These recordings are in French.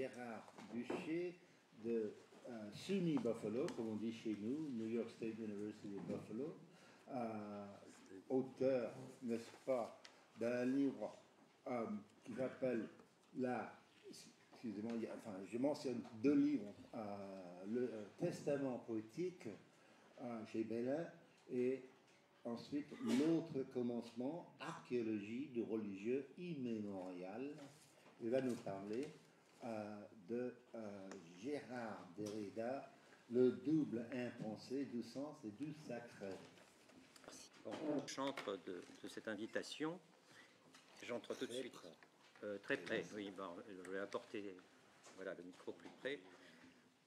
Gérard Bucher de SUNY Buffalo, comme on dit chez nous, New York State University de Buffalo, auteur, n'est-ce pas, d'un livre qui s'appelle excusez-moi, enfin, je mentionne deux livres, le Testament poétique chez Belin et ensuite l'autre commencement, archéologie du religieux immémorial. Il va nous parler de Gérard Derrida, le double impensé du sens et du sacré. Bon, j'entre de cette invitation, j'entre tout de suite très près. Oui, bon, je vais apporter voilà, le micro plus près.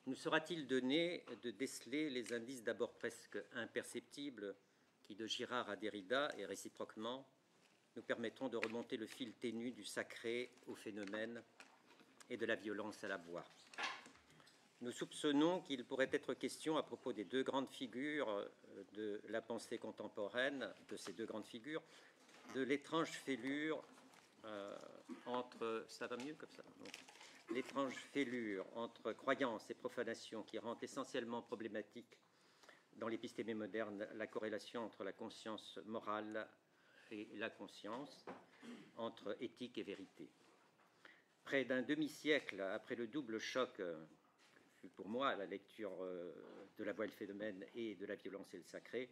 Nous sera-t-il donné de déceler les indices d'abord presque imperceptibles qui, de Girard à Derrida et réciproquement, nous permettront de remonter le fil ténu du sacré au phénomène et de la violence à la voix. Nous soupçonnons qu'il pourrait être question, à propos des deux grandes figures de la pensée contemporaine, de ces deux grandes figures, de l'étrange fêlure entre... Ça va mieux comme ça? L'étrange fêlure entre croyance et profanation qui rend essentiellement problématique dans l'épistémé moderne la corrélation entre la conscience morale et la conscience, entre éthique et vérité. Près d'un demi-siècle après le double choc, fut pour moi la lecture de La Voix et le phénomène et de La violence et le sacré,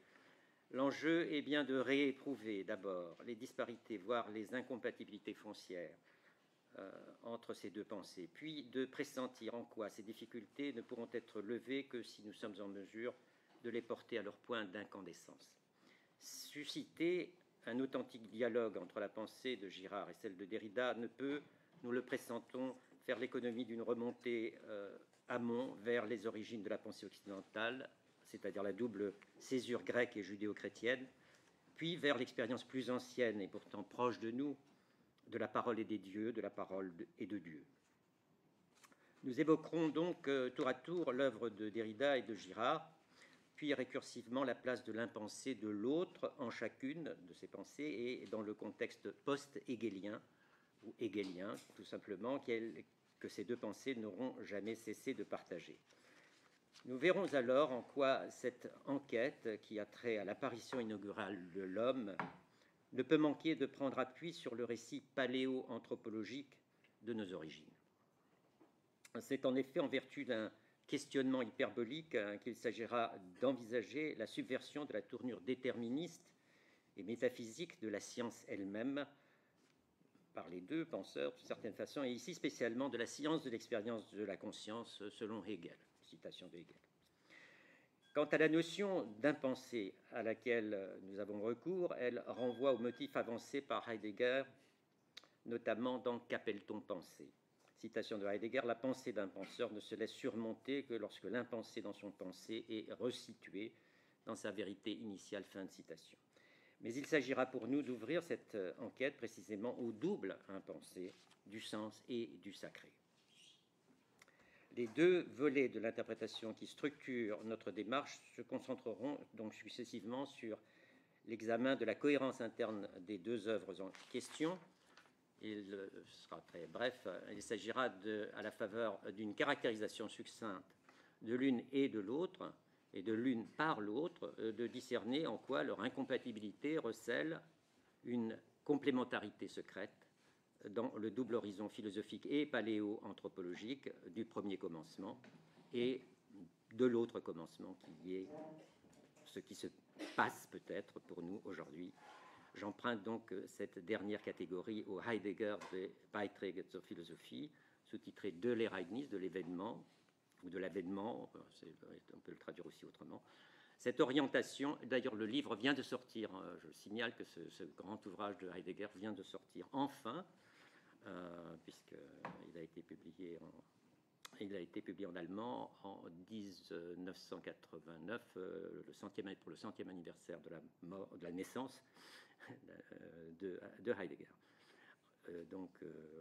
l'enjeu est bien de rééprouver d'abord les disparités, voire les incompatibilités foncières entre ces deux pensées, puis de pressentir en quoi ces difficultés ne pourront être levées que si nous sommes en mesure de les porter à leur point d'incandescence. Susciter un authentique dialogue entre la pensée de Girard et celle de Derrida ne peut, nous le pressentons, faire l'économie d'une remontée amont vers les origines de la pensée occidentale, c'est-à-dire la double césure grecque et judéo-chrétienne, puis vers l'expérience plus ancienne et pourtant proche de nous, de la parole et des dieux, de la parole et de Dieu. Nous évoquerons donc tour à tour l'œuvre de Derrida et de Girard, puis récursivement la place de l'impensé de l'autre en chacune de ces pensées et dans le contexte post-hegelien, ou hegelien tout simplement, que ces deux pensées n'auront jamais cessé de partager. Nous verrons alors en quoi cette enquête, qui a trait à l'apparition inaugurale de l'homme, ne peut manquer de prendre appui sur le récit paléo-anthropologique de nos origines. C'est en effet en vertu d'un questionnement hyperbolique qu'il s'agira d'envisager la subversion de la tournure déterministe et métaphysique de la science elle-même par les deux penseurs, d'une certaine façon, et ici spécialement de la science de l'expérience de la conscience, selon Hegel. Citation de Hegel. Quant à la notion d'impensé à laquelle nous avons recours, elle renvoie au motif avancé par Heidegger, notamment dans Qu'appelle-t-on pensée? Citation de Heidegger, la pensée d'un penseur ne se laisse surmonter que lorsque l'impensé dans son pensée est resitué dans sa vérité initiale. Fin de citation. Mais il s'agira pour nous d'ouvrir cette enquête précisément au double impensé du sens et du sacré. Les deux volets de l'interprétation qui structurent notre démarche se concentreront donc successivement sur l'examen de la cohérence interne des deux œuvres en question. Il sera très bref. Il s'agira, à la faveur d'une caractérisation succincte de l'une et de l'autre, et de l'une par l'autre, de discerner en quoi leur incompatibilité recèle une complémentarité secrète dans le double horizon philosophique et paléo-anthropologique du premier commencement et de l'autre commencement qui est ce qui se passe peut-être pour nous aujourd'hui. J'emprunte donc cette dernière catégorie au Heidegger des Beiträge zur Philosophie, sous-titré de l'Ereignis, de l'événement, ou de l'avènement, on peut le traduire aussi autrement. Cette orientation, d'ailleurs le livre vient de sortir, je signale que ce grand ouvrage de Heidegger vient de sortir enfin, puisqu'il a été publié en allemand en 1989, pour le 100e anniversaire de la naissance de Heidegger. Donc,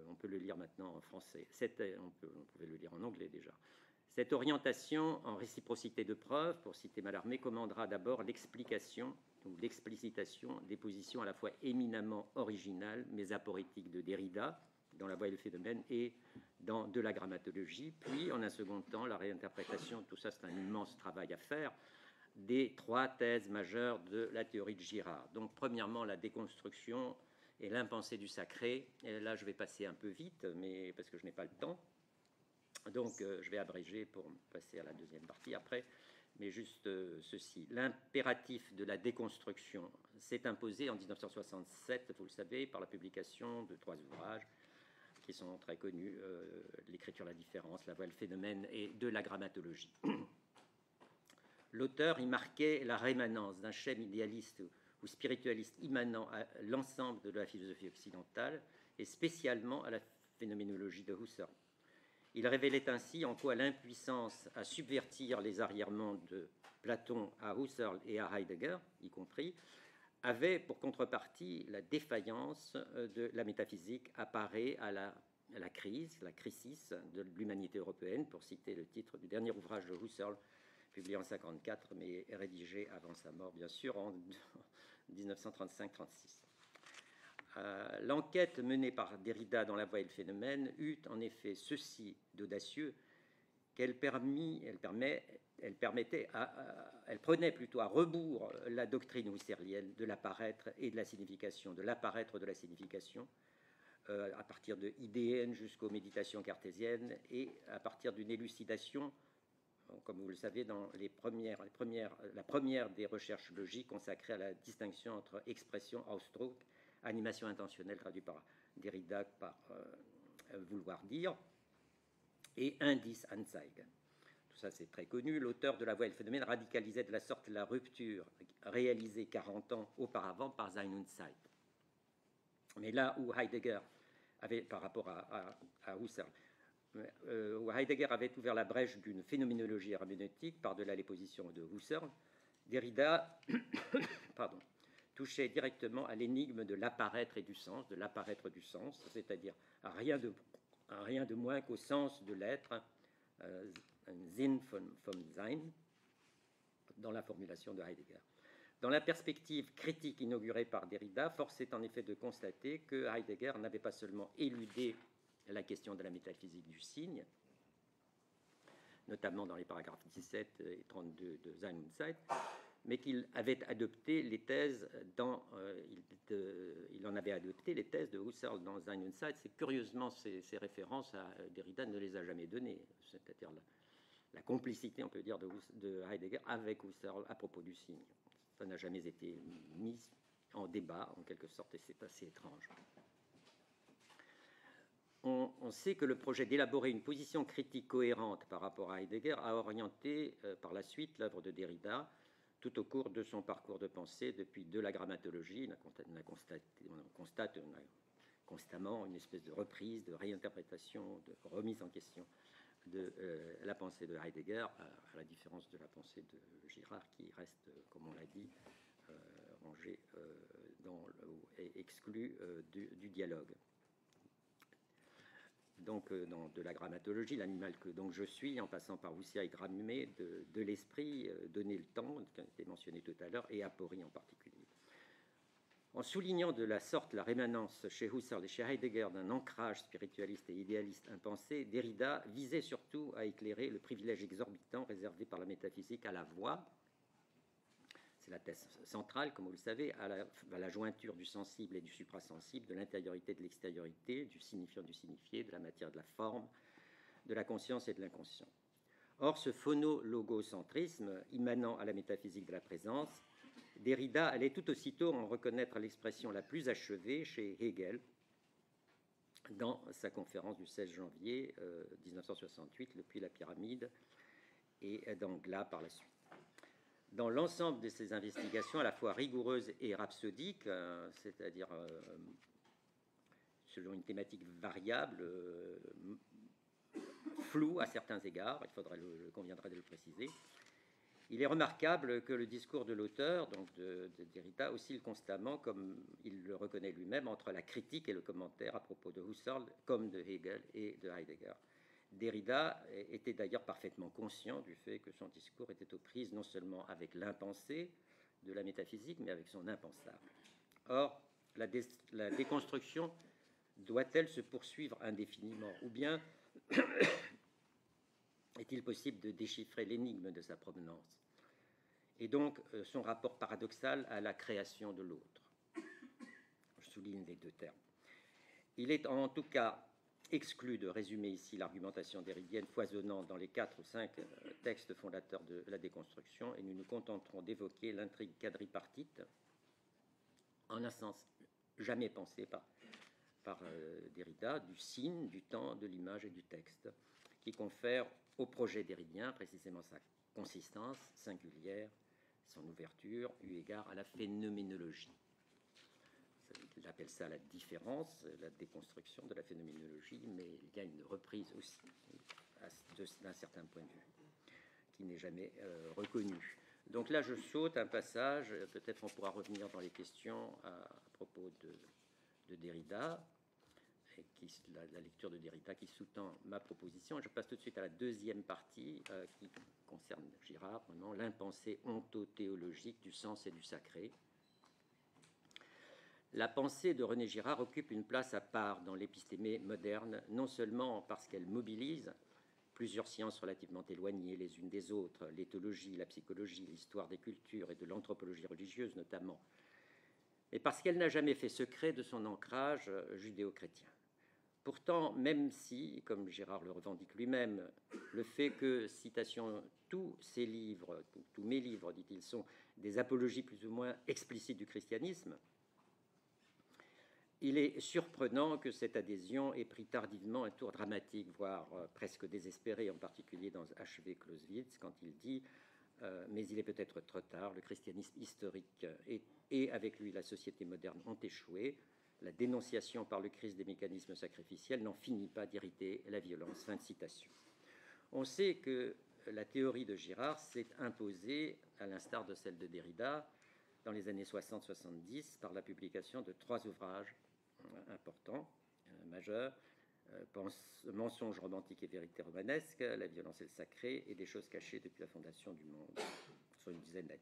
on peut le lire maintenant en français. On pouvait le lire en anglais déjà. Cette orientation en réciprocité de preuve, pour citer Mallarmé, commandera d'abord l'explication ou l'explicitation des positions à la fois éminemment originales mais aporétiques de Derrida, dans La Voie et le phénomène et dans De la grammatologie, puis en un second temps la réinterprétation, tout ça c'est un immense travail à faire, des 3 thèses majeures de la théorie de Girard. Donc premièrement la déconstruction et l'impensé du sacré, et là je vais passer un peu vite, mais parce que je n'ai pas le temps, donc je vais abréger pour passer à la deuxième partie après, mais juste ceci. L'impératif de la déconstruction s'est imposé en 1967, vous le savez, par la publication de 3 ouvrages qui sont très connus, L'écriture, la différence, La Voie et le phénomène et De la grammatologie. L'auteur y marquait la rémanence d'un schème idéaliste ou spiritualiste immanent à l'ensemble de la philosophie occidentale et spécialement à la phénoménologie de Husserl. Il révélait ainsi en quoi l'impuissance à subvertir les arrière-mondes de Platon à Husserl et à Heidegger, y compris, avait pour contrepartie la défaillance de la métaphysique apparée à la crise, la crisis de l'humanité européenne, pour citer le titre du dernier ouvrage de Husserl, publié en 1954, mais rédigé avant sa mort, bien sûr, en 1935-36. L'enquête menée par Derrida dans La Voie et le phénomène eut en effet ceci d'audacieux qu'elle prenait plutôt à rebours la doctrine husserlienne de l'apparaître et de la signification, de l'apparaître de la signification, à partir de idéennes jusqu'aux méditations cartésiennes, et à partir d'une élucidation, comme vous le savez, dans la première des recherches logiques consacrée à la distinction entre expression Ausdruck, animation intentionnelle traduit par Derrida par vouloir dire, et indice Anzeige. Tout ça c'est très connu. L'auteur de La Voie et le phénomène radicalisait de la sorte la rupture réalisée 40 ans auparavant par Sein und Zeit. Mais là où Heidegger avait, par rapport à Husserl, où Heidegger avait ouvert la brèche d'une phénoménologie herméneutique par-delà les positions de Husserl, Derrida touchait directement à l'énigme de l'apparaître et du sens, c'est-à-dire à rien de moins qu'au sens de l'être, Sinn vom Sein, dans la formulation de Heidegger. Dans la perspective critique inaugurée par Derrida, force est en effet de constater que Heidegger n'avait pas seulement éludé la question de la métaphysique du signe, notamment dans les paragraphes 17 et 32 de Sein und Zeit, mais qu'il avait adopté les thèses il en avait adopté les thèses de Husserl dans Sein und Zeit. C'est curieusement ces références à Derrida ne les a jamais données, c'est-à-dire la complicité, on peut dire, de Heidegger avec Husserl à propos du signe. Ça n'a jamais été mis en débat, en quelque sorte, et c'est assez étrange. On sait que le projet d'élaborer une position critique cohérente par rapport à Heidegger a orienté par la suite l'œuvre de Derrida tout au cours de son parcours de pensée depuis De la grammatologie. On constate constamment une espèce de reprise, de réinterprétation, de remise en question de la pensée de Heidegger, à la différence de la pensée de Girard, qui reste, comme on l'a dit, rangée et exclue du dialogue. Donc, dans De la grammatologie, l'animal que donc je suis, en passant par Husserl et Gramé, de l'esprit, donner le temps, qui a été mentionné tout à l'heure, et Apori en particulier. En soulignant de la sorte la rémanence chez Husserl et chez Heidegger d'un ancrage spiritualiste et idéaliste impensé, Derrida visait surtout à éclairer le privilège exorbitant réservé par la métaphysique à la voix. C'est la thèse centrale, comme vous le savez, à la jointure du sensible et du suprasensible, de l'intériorité et de l'extériorité, du signifiant et du signifié, de la matière et de la forme, de la conscience et de l'inconscient. Or, ce phono-logocentrisme, immanent à la métaphysique de la présence, Derrida allait tout aussitôt en reconnaître l'expression la plus achevée chez Hegel dans sa conférence du 16 janvier 1968, Le Puits et la pyramide, et dans Glas par la suite. Dans l'ensemble de ces investigations, à la fois rigoureuses et rhapsodiques, c'est-à-dire selon une thématique variable, floue à certains égards, il conviendrait de le préciser, il est remarquable que le discours de l'auteur, donc de Derrida, oscille constamment, comme il le reconnaît lui-même, entre la critique et le commentaire à propos de Husserl, comme de Hegel et de Heidegger. Derrida était d'ailleurs parfaitement conscient du fait que son discours était aux prises non seulement avec l'impensé de la métaphysique, mais avec son impensable. Or, la déconstruction doit-elle se poursuivre indéfiniment, ou bien est-il possible de déchiffrer l'énigme de sa provenance et donc son rapport paradoxal à la création de l'autre? Je souligne les deux termes. Il est en tout cas exclu de résumer ici l'argumentation déridienne foisonnant dans les 4 ou 5 textes fondateurs de la déconstruction, et nous nous contenterons d'évoquer l'intrigue quadripartite, en un sens jamais pensé par Derrida, du signe, du temps, de l'image et du texte, qui confère au projet déridien précisément sa consistance singulière, son ouverture, eu égard à la phénoménologie. Il appelle ça la différence, la déconstruction de la phénoménologie, mais il y a une reprise aussi, d'un certain point de vue, qui n'est jamais reconnu. Donc là, je saute un passage, peut-être on pourra revenir dans les questions à propos de Derrida, et la lecture de Derrida qui sous-tend ma proposition. Je passe tout de suite à la deuxième partie qui concerne Girard, vraiment l'impensée ontothéologique du sens et du sacré. La pensée de René Girard occupe une place à part dans l'épistémé moderne, non seulement parce qu'elle mobilise plusieurs sciences relativement éloignées les unes des autres, l'éthologie, la psychologie, l'histoire des cultures et de l'anthropologie religieuse notamment, mais parce qu'elle n'a jamais fait secret de son ancrage judéo-chrétien. Pourtant, même si, comme Girard le revendique lui-même, le fait que, citation, tous ces livres, tous mes livres, dit-il, sont des apologies plus ou moins explicites du christianisme, il est surprenant que cette adhésion ait pris tardivement un tour dramatique, voire presque désespéré, en particulier dans H.V. Clausewitz, quand il dit mais il est peut-être trop tard, le christianisme historique et avec lui la société moderne ont échoué. La dénonciation par le Christ des mécanismes sacrificiels n'en finit pas d'irriter la violence. » Fin de citation. On sait que la théorie de Girard s'est imposée, à l'instar de celle de Derrida, dans les années 60-70, par la publication de 3 ouvrages importants, majeurs, Mensonges romantiques et vérité romanesque, La violence et le sacré, et Des choses cachées depuis la fondation du monde, sur une dizaine d'années.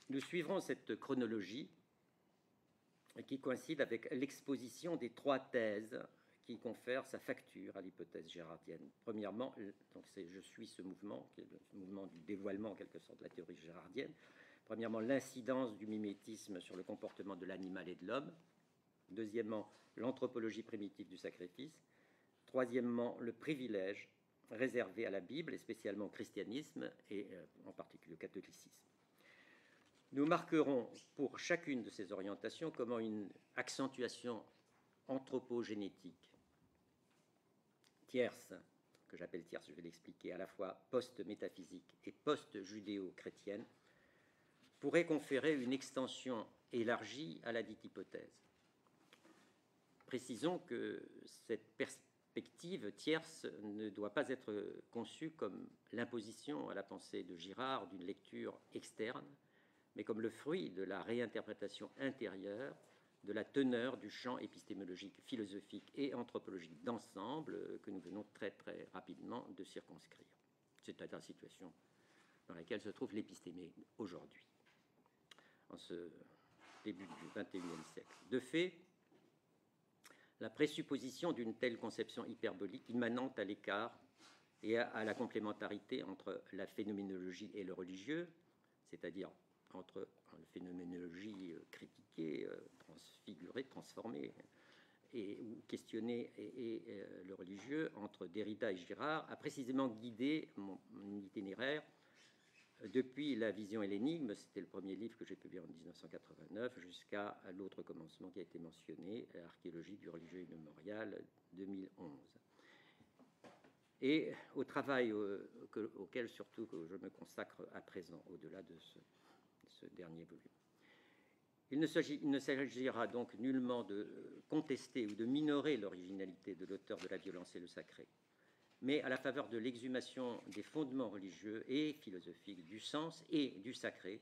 Nous suivrons cette chronologie qui coïncide avec l'exposition des 3 thèses qui confèrent sa facture à l'hypothèse gérardienne. Premièrement, donc je suis ce mouvement, qui est le mouvement du dévoilement en quelque sorte de la théorie gérardienne. Premièrement, l'incidence du mimétisme sur le comportement de l'animal et de l'homme. Deuxièmement, l'anthropologie primitive du sacrifice. Troisièmement, le privilège réservé à la Bible, et spécialement au christianisme, et en particulier au catholicisme. Nous marquerons pour chacune de ces orientations comment une accentuation anthropogénétique tierce, que j'appelle tierce, je vais l'expliquer, à la fois post-métaphysique et post-judéo-chrétienne, pourrait conférer une extension élargie à la dite hypothèse. Précisons que cette perspective tierce ne doit pas être conçue comme l'imposition à la pensée de Girard d'une lecture externe, mais comme le fruit de la réinterprétation intérieure de la teneur du champ épistémologique, philosophique et anthropologique d'ensemble que nous venons très très rapidement de circonscrire. C'est la situation dans laquelle se trouve l'épistémé aujourd'hui, en ce début du XXIe siècle. De fait, la présupposition d'une telle conception hyperbolique immanente à l'écart et à la complémentarité entre la phénoménologie et le religieux, c'est-à-dire entre la phénoménologie critiquée, transfigurée, transformée ou questionnée et le religieux, entre Derrida et Girard, a précisément guidé mon itinéraire depuis La vision et l'énigme, c'était le premier livre que j'ai publié en 1989, jusqu'à l'autre commencement qui a été mentionné, Archéologie du religieux immémorial, 2011. Et au travail auquel surtout que je me consacre à présent, au-delà de ce dernier volume. Il ne s'agira donc nullement de contester ou de minorer l'originalité de l'auteur de La violence et le sacré, mais à la faveur de l'exhumation des fondements religieux et philosophiques du sens et du sacré,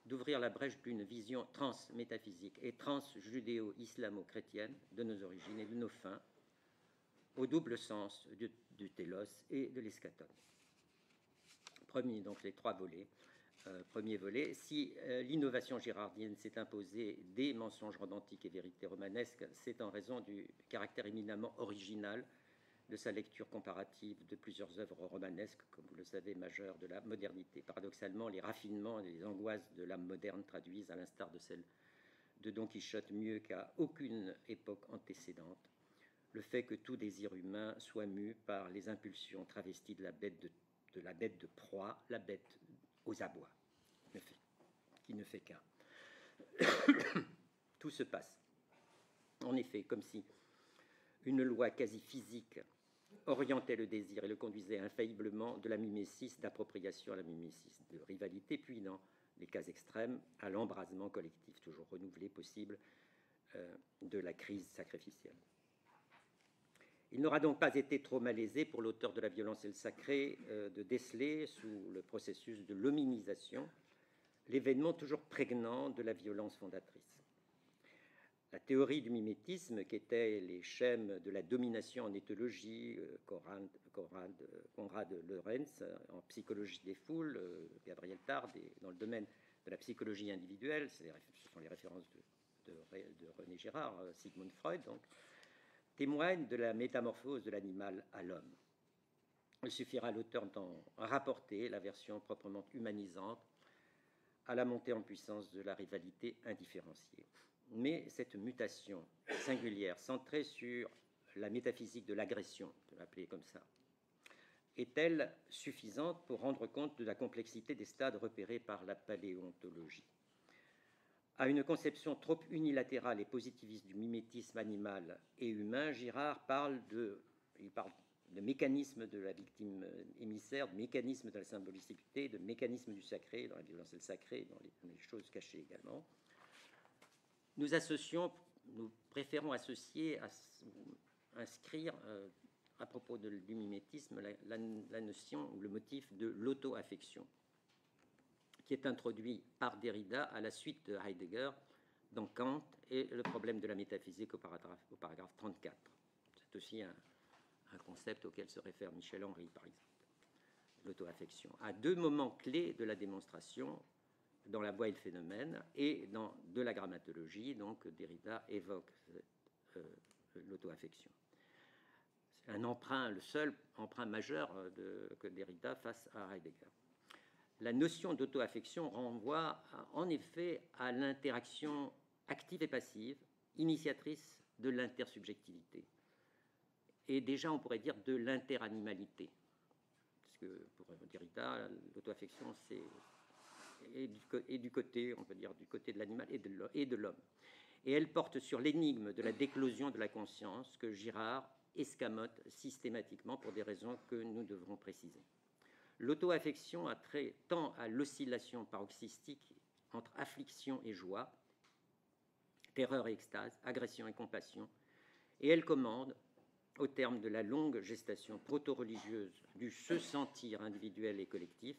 d'ouvrir la brèche d'une vision transmétaphysique et trans-judéo-islamo-chrétienne de nos origines et de nos fins, au double sens du télos et de l'eschaton. Premier, donc les 3 volets. premier volet. Si l'innovation girardienne s'est imposée des mensonges romantiques et vérités romanesques, c'est en raison du caractère éminemment original de sa lecture comparative de plusieurs œuvres romanesques, comme vous le savez, majeures de la modernité. Paradoxalement, les raffinements et les angoisses de l'âme moderne traduisent, à l'instar de celle de Don Quichotte, mieux qu'à aucune époque antécédente, le fait que tout désir humain soit mu par les impulsions travesties de la bête de proie, la bête aux abois, qui ne fait qu'un. Tout se passe, en effet, comme si une loi quasi physique orientait le désir et le conduisait infailliblement de la mimésis d'appropriation à la mimésis de rivalité, puis dans les cas extrêmes, à l'embrasement collectif toujours renouvelé possible de la crise sacrificielle. Il n'aura donc pas été trop malaisé pour l'auteur de La violence et le sacré de déceler, sous le processus de l'hominisation, l'événement toujours prégnant de la violence fondatrice. La théorie du mimétisme, qui était les schèmes de la domination en éthologie, Konrad Lorenz en psychologie des foules, Gabriel Tarde dans le domaine de la psychologie individuelle, ce sont les références de René Girard, Sigmund Freud, donc, témoignent de la métamorphose de l'animal à l'homme. Il suffira à l'auteur d'en rapporter la version proprement humanisante à la montée en puissance de la rivalité indifférenciée. Mais cette mutation singulière, centrée sur la métaphysique de l'agression, de l'appeler comme ça, est-elle suffisante pour rendre compte de la complexité des stades repérés par la paléontologie? À une conception trop unilatérale et positiviste du mimétisme animal et humain, Girard parle de mécanisme de la victime émissaire, de mécanisme de la symbolicité, de mécanisme du sacré, dans La violence et le sacré, dans les choses cachées également. Nous préférons associer, inscrire à propos du mimétisme la notion ou le motif de l'auto-affection, qui est introduit par Derrida à la suite de Heidegger dans Kant et le problème de la métaphysique au paragraphe 34. C'est aussi un concept auquel se réfère Michel Henry, par exemple, l'auto-affection, à deux moments clés de la démonstration, dans La voie et le phénomène et dans De la grammatologie. Donc Derrida évoque l'auto-affection. C'est un emprunt, le seul emprunt majeur que Derrida fasse à Heidegger. La notion d'auto-affection renvoie en effet à l'interaction active et passive, initiatrice de l'intersubjectivité. Et déjà, on pourrait dire de l'interanimalité. Parce que pour Derrida, l'auto-affection, c'est du côté, on peut dire, du côté de l'animal et de l'homme. Et elle porte sur l'énigme de la déclosion de la conscience que Girard escamote systématiquement pour des raisons que nous devrons préciser. L'auto-affection a trait tant à l'oscillation paroxystique entre affliction et joie, terreur et extase, agression et compassion, et elle commande, au terme de la longue gestation proto-religieuse du se sentir individuel et collectif,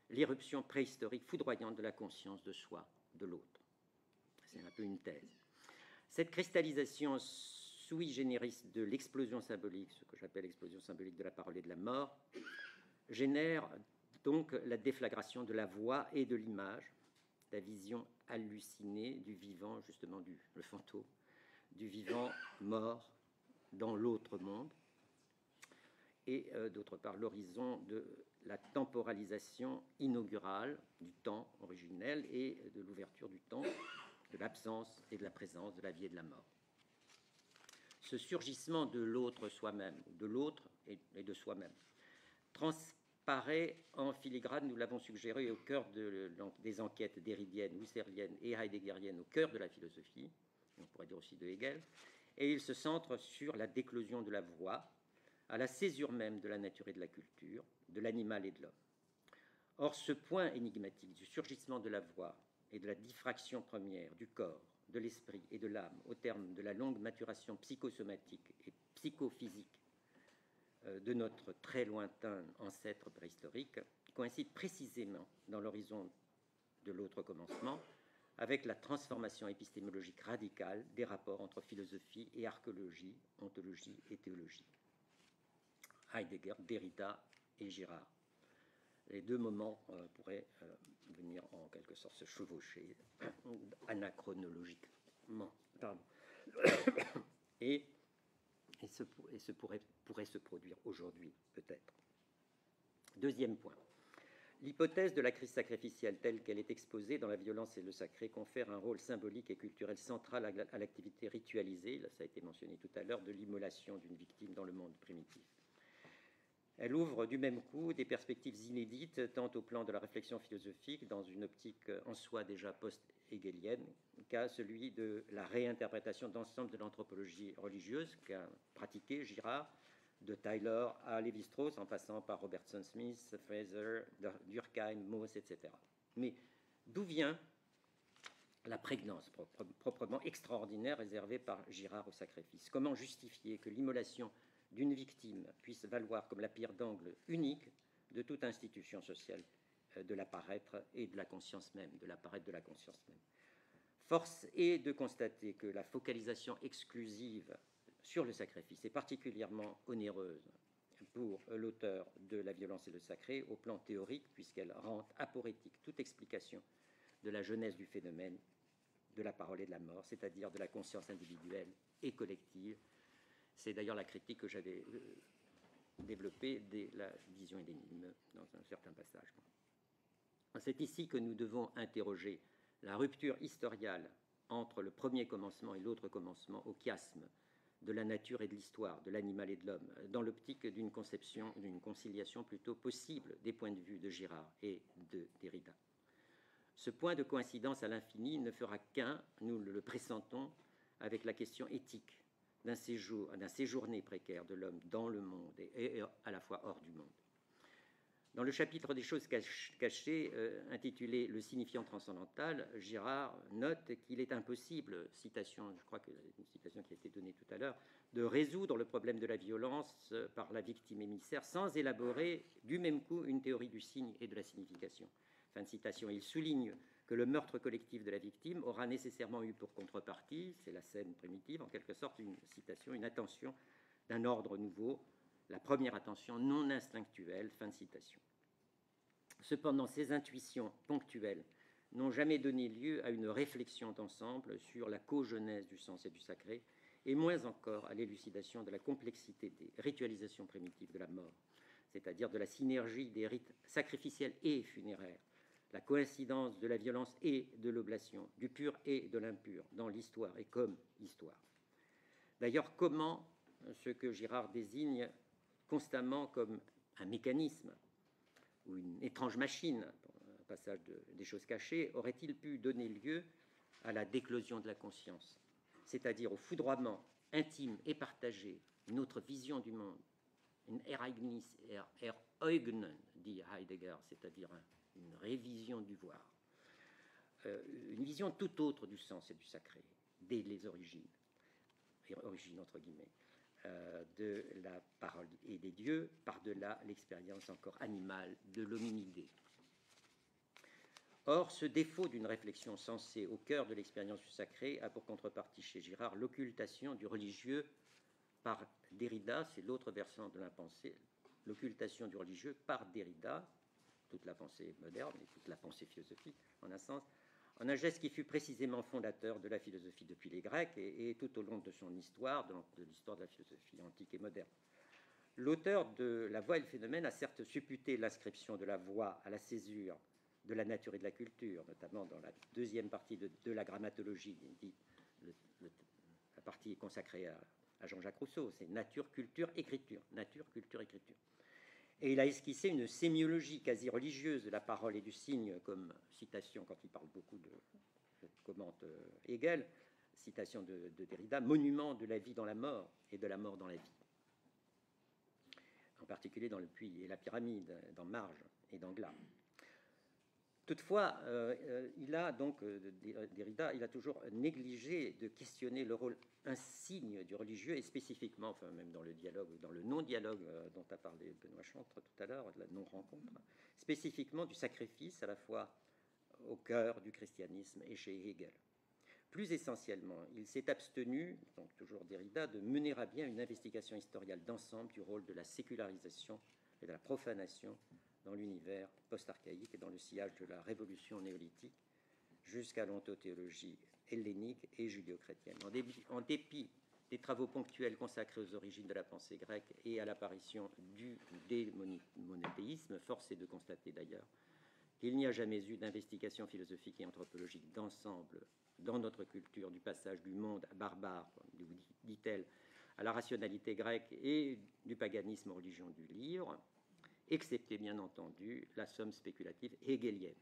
l'irruption préhistorique foudroyante de la conscience de soi, de l'autre. C'est un peu une thèse. Cette cristallisation sui generis de l'explosion symbolique, ce que j'appelle l'explosion symbolique de la parole et de la mort, génère donc la déflagration de la voix et de l'image, la vision hallucinée du vivant, justement le fantôme, du vivant mort dans l'autre monde, et d'autre part l'horizon de la temporalisation inaugurale du temps originel et de l'ouverture du temps, de l'absence et de la présence, de la vie et de la mort. Ce surgissement de l'autre soi-même, de l'autre et de soi-même, transparaît en filigrane, nous l'avons suggéré, au cœur des enquêtes derridiennes, husserliennes et heideggeriennes, au cœur de la philosophie, on pourrait dire aussi de Hegel, et il se centre sur la déclosion de la voix, à la césure même de la nature et de la culture, de l'animal et de l'homme. Or, ce point énigmatique du surgissement de la voix et de la diffraction première du corps, de l'esprit et de l'âme au terme de la longue maturation psychosomatique et psychophysique de notre très lointain ancêtre préhistorique, coïncide précisément dans l'horizon de l'autre commencement avec la transformation épistémologique radicale des rapports entre philosophie et archéologie, ontologie et théologie. Heidegger, Derrida et Girard. Les deux moments pourraient venir en quelque sorte se chevaucher anachronologiquement. Pardon. Et pourrait se produire aujourd'hui, peut-être. Deuxième point. L'hypothèse de la crise sacrificielle telle qu'elle est exposée dans La violence et le sacré confère un rôle symbolique et culturel central à l'activité ritualisée, là ça a été mentionné tout à l'heure, de l'immolation d'une victime dans le monde primitif. Elle ouvre du même coup des perspectives inédites tant au plan de la réflexion philosophique dans une optique en soi déjà post-hégélienne qu'à celui de la réinterprétation d'ensemble de l'anthropologie religieuse qu'a pratiqué Girard, de Tyler à Lévi-Strauss, en passant par Robertson Smith, Fraser, Durkheim, Mauss, etc. Mais d'où vient la prégnance proprement extraordinaire réservée par Girard au sacrifice? Comment justifier que l'immolation d'une victime puisse valoir comme la pierre d'angle unique de toute institution sociale de l'apparaître et de la conscience même, Force est de constater que la focalisation exclusive sur le sacrifice est particulièrement onéreuse pour l'auteur de La violence et le sacré au plan théorique, puisqu'elle rend aporétique toute explication de la genèse du phénomène de la parole et de la mort, c'est-à-dire de la conscience individuelle et collective. C'est d'ailleurs la critique que j'avais développée dès la vision et l'énigme dans un certain passage. C'est ici que nous devons interroger la rupture historiale entre le premier commencement et l'autre commencement au chiasme de la nature et de l'histoire, de l'animal et de l'homme, dans l'optique d'une conception, d'une conciliation plutôt possible des points de vue de Girard et de Derrida. Ce point de coïncidence à l'infini ne fera qu'un, nous le pressentons, avec la question éthique d'un séjourné précaire de l'homme dans le monde et à la fois hors du monde. Dans le chapitre des choses cachées, intitulé « Le signifiant transcendantal », Girard note qu'il est impossible, citation, je crois que c'est une citation qui a été donnée tout à l'heure, de résoudre le problème de la violence par la victime émissaire sans élaborer du même coup une théorie du signe et de la signification. Fin de citation. Il souligne que le meurtre collectif de la victime aura nécessairement eu pour contrepartie, c'est la scène primitive, en quelque sorte une citation, une attention d'un ordre nouveau, la première attention non instinctuelle, fin de citation. Cependant, ces intuitions ponctuelles n'ont jamais donné lieu à une réflexion d'ensemble sur la cogenèse du sens et du sacré, et moins encore à l'élucidation de la complexité des ritualisations primitives de la mort, c'est-à-dire de la synergie des rites sacrificiels et funéraires, la coïncidence de la violence et de l'oblation, du pur et de l'impur, dans l'histoire et comme histoire. D'ailleurs, comment ce que Girard désigne constamment comme un mécanisme ou une étrange machine, un passage des choses cachées, aurait-il pu donner lieu à la déclosion de la conscience, c'est-à-dire au foudroiement intime et partagé, une autre vision du monde, une Ereignis, dit Heidegger, c'est-à-dire une révision du voir, une vision tout autre du sens et du sacré, dès les origines entre guillemets, de la parole et des dieux, par-delà l'expérience encore animale de l'hominidé. Or, ce défaut d'une réflexion sensée au cœur de l'expérience du sacré a pour contrepartie chez Girard l'occultation du religieux par Derrida, c'est l'autre versant de la pensée, l'occultation du religieux par Derrida, toute la pensée moderne et toute la pensée philosophique en un sens, en un geste qui fut précisément fondateur de la philosophie depuis les Grecs et tout au long de son histoire, de l'histoire de la philosophie antique et moderne. L'auteur de La voix et le phénomène a certes supputé l'inscription de la voix à la césure de la nature et de la culture, notamment dans la deuxième partie de la grammatologie, la partie consacrée à Jean-Jacques Rousseau, c'est nature, culture, écriture. Nature, culture, écriture. Et il a esquissé une sémiologie quasi religieuse de la parole et du signe, comme citation, quand il parle beaucoup commente Hegel, citation de Derrida, monument de la vie dans la mort et de la mort dans la vie. En particulier dans le puits et la pyramide, dans Marge et dans Glas. Toutefois, Derrida, il a toujours négligé de questionner le rôle insigne du religieux, et spécifiquement, enfin même dans le dialogue, dans le non-dialogue dont a parlé Benoît Chantre tout à l'heure, de la non-rencontre, spécifiquement du sacrifice à la fois au cœur du christianisme et chez Hegel. Plus essentiellement, il s'est abstenu, donc toujours Derrida, de mener à bien une investigation historiale d'ensemble du rôle de la sécularisation et de la profanation dans l'univers post-archaïque et dans le sillage de la révolution néolithique jusqu'à l'ontothéologie hellénique et judéo-chrétienne. En dépit des travaux ponctuels consacrés aux origines de la pensée grecque et à l'apparition du démonothéisme, force est de constater d'ailleurs qu'il n'y a jamais eu d'investigation philosophique et anthropologique d'ensemble dans notre culture du passage du monde barbare, dit-elle, à la rationalité grecque et du paganisme aux religions du livre, excepté bien entendu la somme spéculative hegélienne.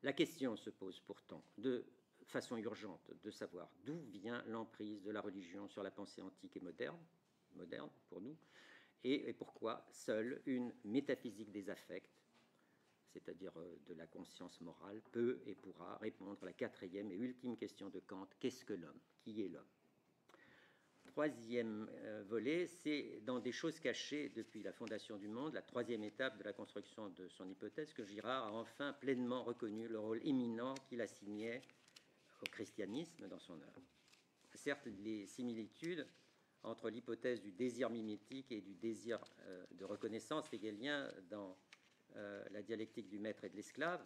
La question se pose pourtant de façon urgente de savoir d'où vient l'emprise de la religion sur la pensée antique et moderne pour nous, et pourquoi seule une métaphysique des affects, c'est-à-dire de la conscience morale, peut et pourra répondre à la quatrième et ultime question de Kant: qu'est-ce que l'homme? Qui est l'homme? Troisième volet, c'est dans des choses cachées depuis la fondation du monde, la troisième étape de la construction de son hypothèse, que Girard a enfin pleinement reconnu le rôle éminent qu'il assignait au christianisme dans son œuvre. Certes, les similitudes entre l'hypothèse du désir mimétique et du désir de reconnaissance hegelien dans la dialectique du maître et de l'esclave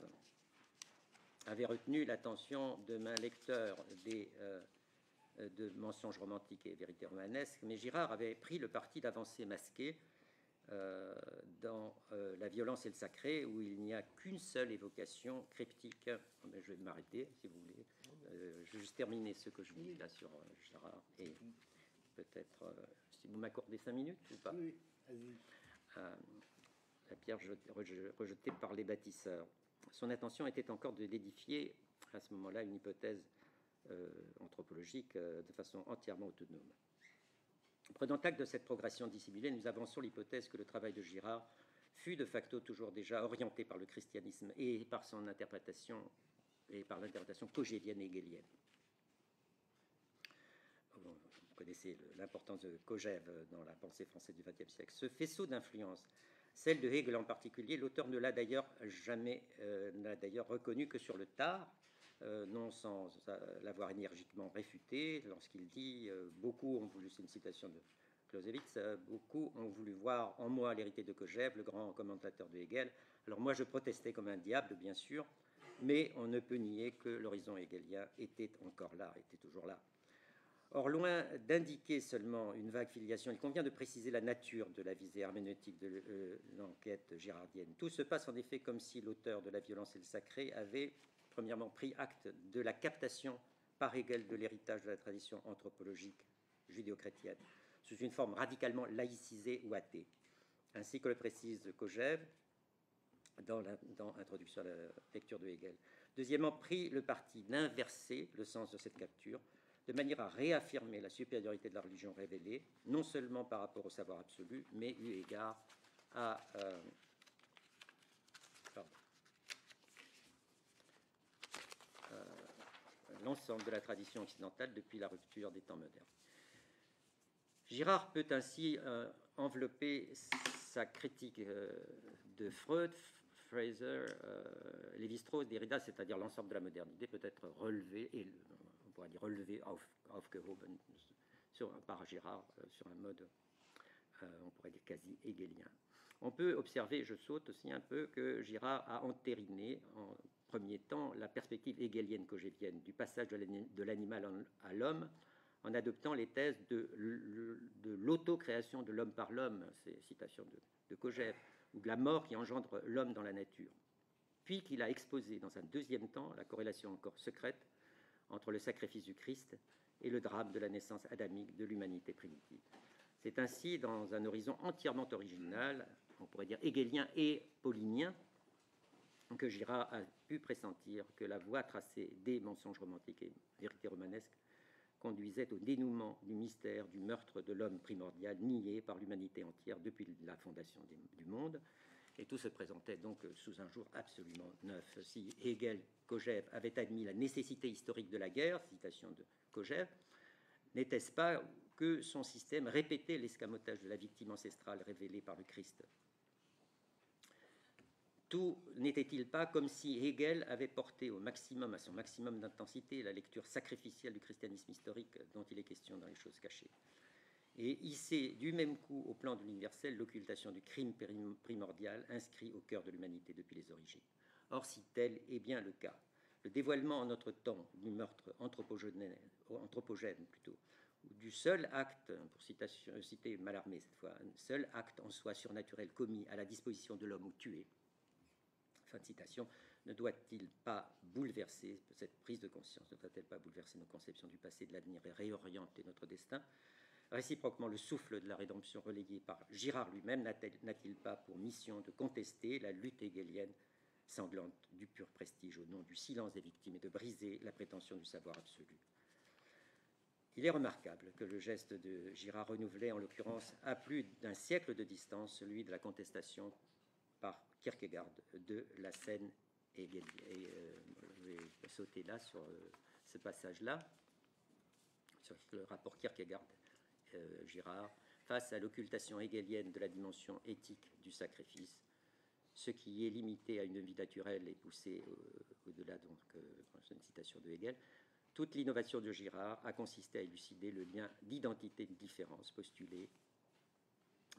avaient retenu l'attention de maints lecteurs de mensonges romantiques et vérités romanesques, mais Girard avait pris le parti d'avancer masqué dans La violence et le sacré, où il n'y a qu'une seule évocation cryptique. Je vais m'arrêter, si vous voulez. Je vais juste terminer ce que je dis là sur Girard, et peut-être, si vous m'accordez 5 minutes ou pas. Oui, vas-y. La pierre rejetée par les bâtisseurs. Son intention était encore de l'édifier, à ce moment-là, une hypothèse anthropologique de façon entièrement autonome. Prenant acte de cette progression dissimulée, nous avançons l'hypothèse que le travail de Girard fut de facto toujours déjà orienté par le christianisme et par son interprétation et par l'interprétation cogévienne et hegélienne. Vous connaissez l'importance de Kojève dans la pensée française du XXe siècle. Ce faisceau d'influence, celle de Hegel en particulier, l'auteur ne l'a d'ailleurs jamais reconnu que sur le tard, non sans l'avoir énergiquement réfuté, lorsqu'il dit beaucoup ont voulu, c'est une citation de Clausewitz, beaucoup ont voulu voir en moi l'héritier de Kojève, le grand commentateur de Hegel. Alors moi je protestais comme un diable, bien sûr, mais on ne peut nier que l'horizon hegelien était encore là, était toujours là. Or, loin d'indiquer seulement une vague filiation, il convient de préciser la nature de la visée herméneutique de l'enquête girardienne. Tout se passe en effet comme si l'auteur de La violence et le sacré avait premièrement pris acte de la captation par Hegel de l'héritage de la tradition anthropologique judéo-chrétienne, sous une forme radicalement laïcisée ou athée, ainsi que le précise Kojève dans l'introduction à la lecture de Hegel. Deuxièmement, pris le parti d'inverser le sens de cette capture, de manière à réaffirmer la supériorité de la religion révélée, non seulement par rapport au savoir absolu, mais eu égard à l'ensemble de la tradition occidentale depuis la rupture des temps modernes. Girard peut ainsi envelopper sa critique de Freud, Fraser, Lévi-Strauss, Derrida, c'est-à-dire l'ensemble de la modernité, peut être relevé, et on pourrait dire relevé aufgehoben par Girard sur un mode, on pourrait dire quasi hegelien. On peut observer, je saute aussi un peu, que Girard a entériné en premier temps la perspective hegelienne cogévienne du passage de l'animal à l'homme, en adoptant les thèses de l'autocréation de l'homme par l'homme, ces citations de Kojève, ou de la mort qui engendre l'homme dans la nature. Puis qu'il a exposé dans un deuxième temps la corrélation encore secrète entre le sacrifice du Christ et le drame de la naissance adamique de l'humanité primitive. C'est ainsi, dans un horizon entièrement original, on pourrait dire hegelien et paulinien, que Girard a pu pressentir que la voie tracée des mensonges romantiques et vérités romanesques conduisait au dénouement du mystère du meurtre de l'homme primordial nié par l'humanité entière depuis la fondation du monde. Et tout se présentait donc sous un jour absolument neuf. Si Hegel, Kojève avait admis la nécessité historique de la guerre, citation de Kojève, n'était-ce pas que son système répétait l'escamotage de la victime ancestrale révélée par le Christ? Tout n'était-il pas comme si Hegel avait porté au maximum, à son maximum d'intensité, la lecture sacrificielle du christianisme historique dont il est question dans Les choses cachées? et hisser du même coup au plan de l'universel l'occultation du crime primordial inscrit au cœur de l'humanité depuis les origines. Or, si tel est bien le cas, le dévoilement en notre temps du meurtre anthropogène plutôt, ou du seul acte, pour citer Mallarmé cette fois, un seul acte en soi surnaturel commis à la disposition de l'homme ou tué, fin de citation, ne doit-il pas bouleverser, cette prise de conscience, ne doit-elle pas bouleverser nos conceptions du passé, de l'avenir et réorienter notre destin? Réciproquement, le souffle de la rédemption relayé par Girard lui-même n'a-t-il pas pour mission de contester la lutte hegelienne sanglante du pur prestige au nom du silence des victimes et de briser la prétention du savoir absolu? Il est remarquable que le geste de Girard renouvelait en l'occurrence à plus d'un siècle de distance celui de la contestation par Kierkegaard de la scène hegelienne. Je vais sauter là sur ce passage-là, sur le rapport Kierkegaard-Girard, face à l'occultation hegelienne de la dimension éthique du sacrifice, ce qui est limité à une vie naturelle et poussé au-delà, donc, c'est une citation de Hegel. Toute l'innovation de Girard a consisté à élucider le lien d'identité de différence postulé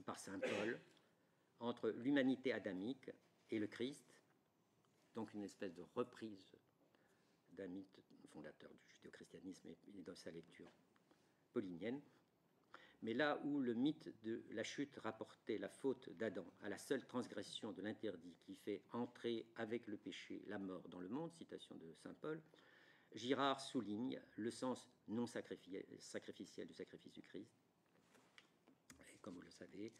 par saint Paul entre l'humanité adamique et le Christ, donc une espèce de reprise d'un mythe fondateur du judéo-christianisme et dans sa lecture paulinienne. Mais là où le mythe de la chute rapportait la faute d'Adam à la seule transgression de l'interdit qui fait entrer avec le péché la mort dans le monde, citation de saint Paul, Girard souligne le sens non sacrificiel du sacrifice du Christ. Et comme vous le savez,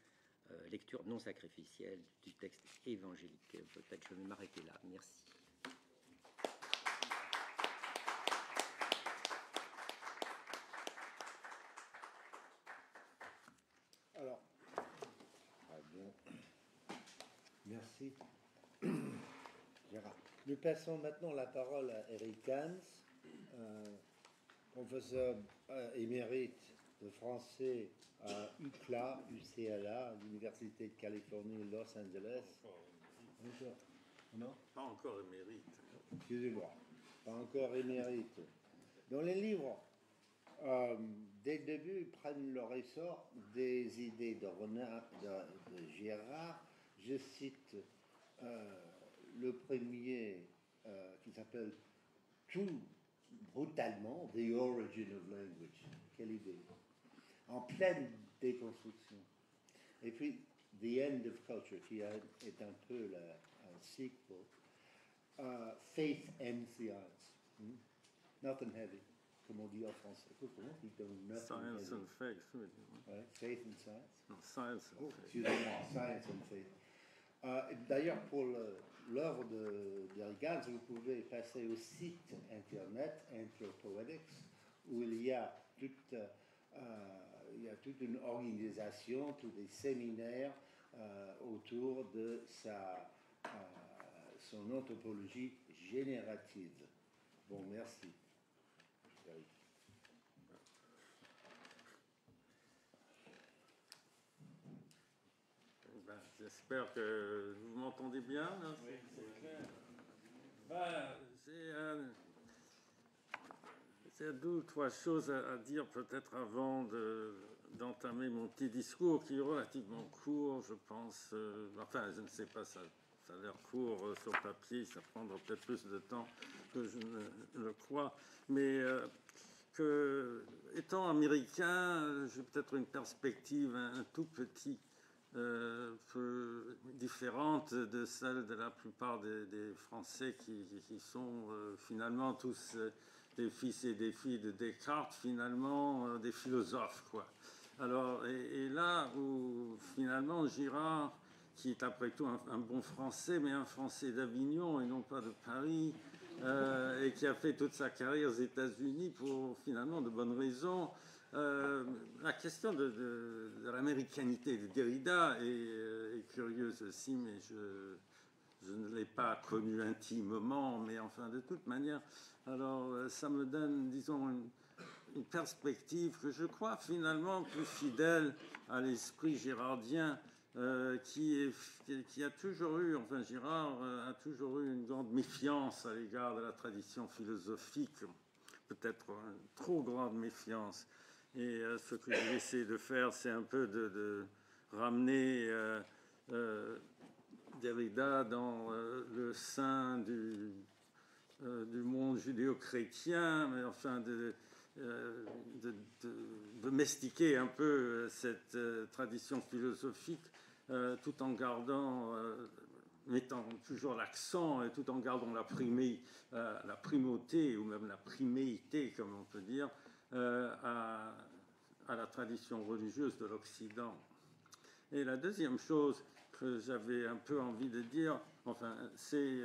lecture non sacrificielle du texte évangélique. Peut-être je vais m'arrêter là. Merci. Alors, bien. Merci, Gérard. Nous passons maintenant la parole à Eric Hans, professeur émérite de français à UCLA, l'Université de Californie, Los Angeles. Non, pas encore émérite. Excusez-moi, pas encore émérite. Dans les livres, dès le début, ils prennent leur essor des idées de Girard. Je cite le premier qui s'appelle tout brutalement The Origin of Language. Quelle idée! En pleine déconstruction. Et puis The End of Culture, qui est un peu un sequel. Faith and Science. Nothing heavy, comme on dit en français. Comment dit-on? Science and Faith. Oui. Ouais, Faith and Science. Non, Science and Faith. Excusez-moi, Science and Faith. D'ailleurs, pour l'œuvre d'Eric Hans, vous pouvez passer au site internet Anthropoetics, où il y a toute une organisation, tous des séminaires autour de son anthropologie générative. Bon, merci. Eric. Ben, j'espère que vous m'entendez bien. Là. Oui, c'est clair. J'ai deux ou trois choses à dire peut-être avant d'entamer mon petit discours qui est relativement court, je pense. Enfin, je ne sais pas, ça a l'air court sur papier, ça prendra peut-être plus de temps que je ne le crois. Mais étant américain, j'ai peut-être une perspective un tout petit peu différente de celle de la plupart des Français qui sont finalement tous des fils et des filles de Descartes, finalement des philosophes, quoi. Alors, et là où finalement Girard, qui est après tout un bon Français, mais un Français d'Avignon et non pas de Paris, et qui a fait toute sa carrière aux États-Unis pour finalement de bonnes raisons, la question de l'américanité de Derrida est curieuse aussi, mais je ne l'ai pas connu intimement, mais enfin de toute manière, alors ça me donne, disons, une perspective que je crois finalement plus fidèle à l'esprit girardien, qui a toujours eu, enfin Girard a toujours eu une grande méfiance à l'égard de la tradition philosophique, peut-être une trop grande méfiance. Et ce que je vais essayer de faire, c'est un peu de ramener Derrida dans le sein du monde judéo-chrétien, mais enfin de domestiquer un peu cette tradition philosophique tout en gardant, mettant toujours l'accent et tout en gardant la primauté ou même la priméité, comme on peut dire, à la tradition religieuse de l'Occident. Et la deuxième chose que j'avais un peu envie de dire, enfin, c'est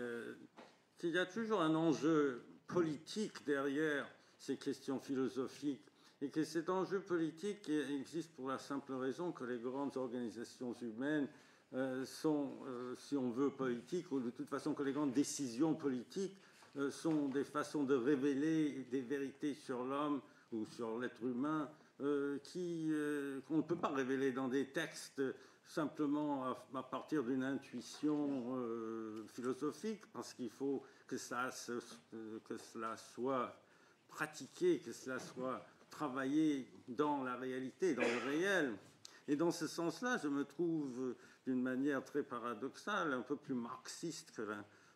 qu'il y a toujours un enjeu politique derrière ces questions philosophiques et que cet enjeu politique existe pour la simple raison que les grandes organisations humaines sont, si on veut, politiques, ou de toute façon que les grandes décisions politiques sont des façons de révéler des vérités sur l'homme ou sur l'être humain qu'on ne peut pas révéler dans des textes simplement à partir d'une intuition philosophique, parce qu'il faut que cela soit pratiqué, que cela soit travaillé dans la réalité, dans le réel. Et dans ce sens-là, je me trouve d'une manière très paradoxale, un peu plus marxiste que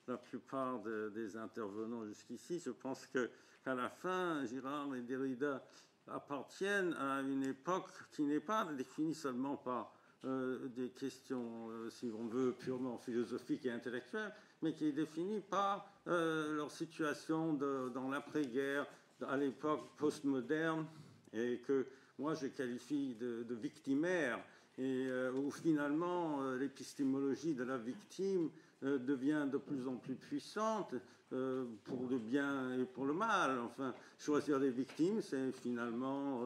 la plupart des intervenants jusqu'ici. Je pense qu'à la fin, Girard et Derrida appartiennent à une époque qui n'est pas définie seulement par des questions, si on veut, purement philosophiques et intellectuelles, mais qui est définie par leur situation dans l'après-guerre, à l'époque postmoderne, et que moi je qualifie de victimaire, et où finalement l'épistémologie de la victime devient de plus en plus puissante pour le bien et pour le mal. Enfin, choisir des victimes, c'est finalement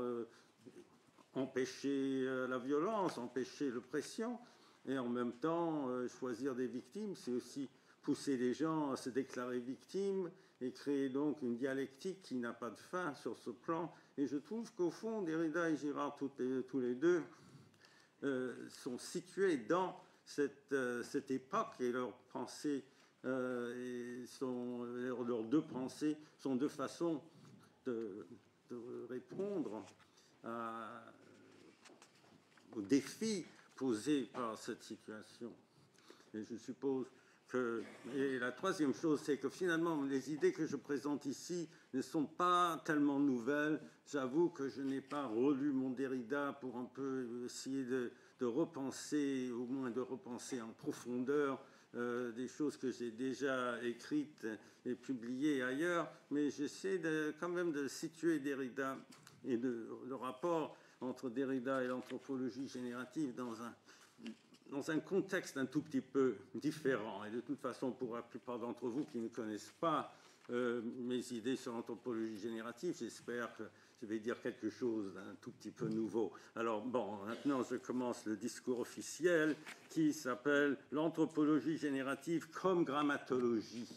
empêcher la violence, empêcher l'oppression, et en même temps, choisir des victimes, c'est aussi pousser les gens à se déclarer victimes et créer donc une dialectique qui n'a pas de fin sur ce plan. Et je trouve qu'au fond, Derrida et Girard, tous les deux, sont situés dans cette époque, et leurs pensées, leurs deux pensées sont deux façons de répondre aux défis posés par cette situation. Et je suppose que... Et la troisième chose, c'est que finalement, les idées que je présente ici ne sont pas tellement nouvelles. J'avoue que je n'ai pas relu mon Derrida pour un peu essayer de repenser, au moins de repenser en profondeur des choses que j'ai déjà écrites et publiées ailleurs, mais j'essaie quand même de situer Derrida et le rapport entre Derrida et l'anthropologie générative dans un contexte un tout petit peu différent. Et de toute façon, pour la plupart d'entre vous qui ne connaissent pas mes idées sur l'anthropologie générative, j'espère que je vais dire quelque chose d'un tout petit peu nouveau. Alors bon, maintenant je commence le discours officiel qui s'appelle « L'anthropologie générative comme grammatologie ».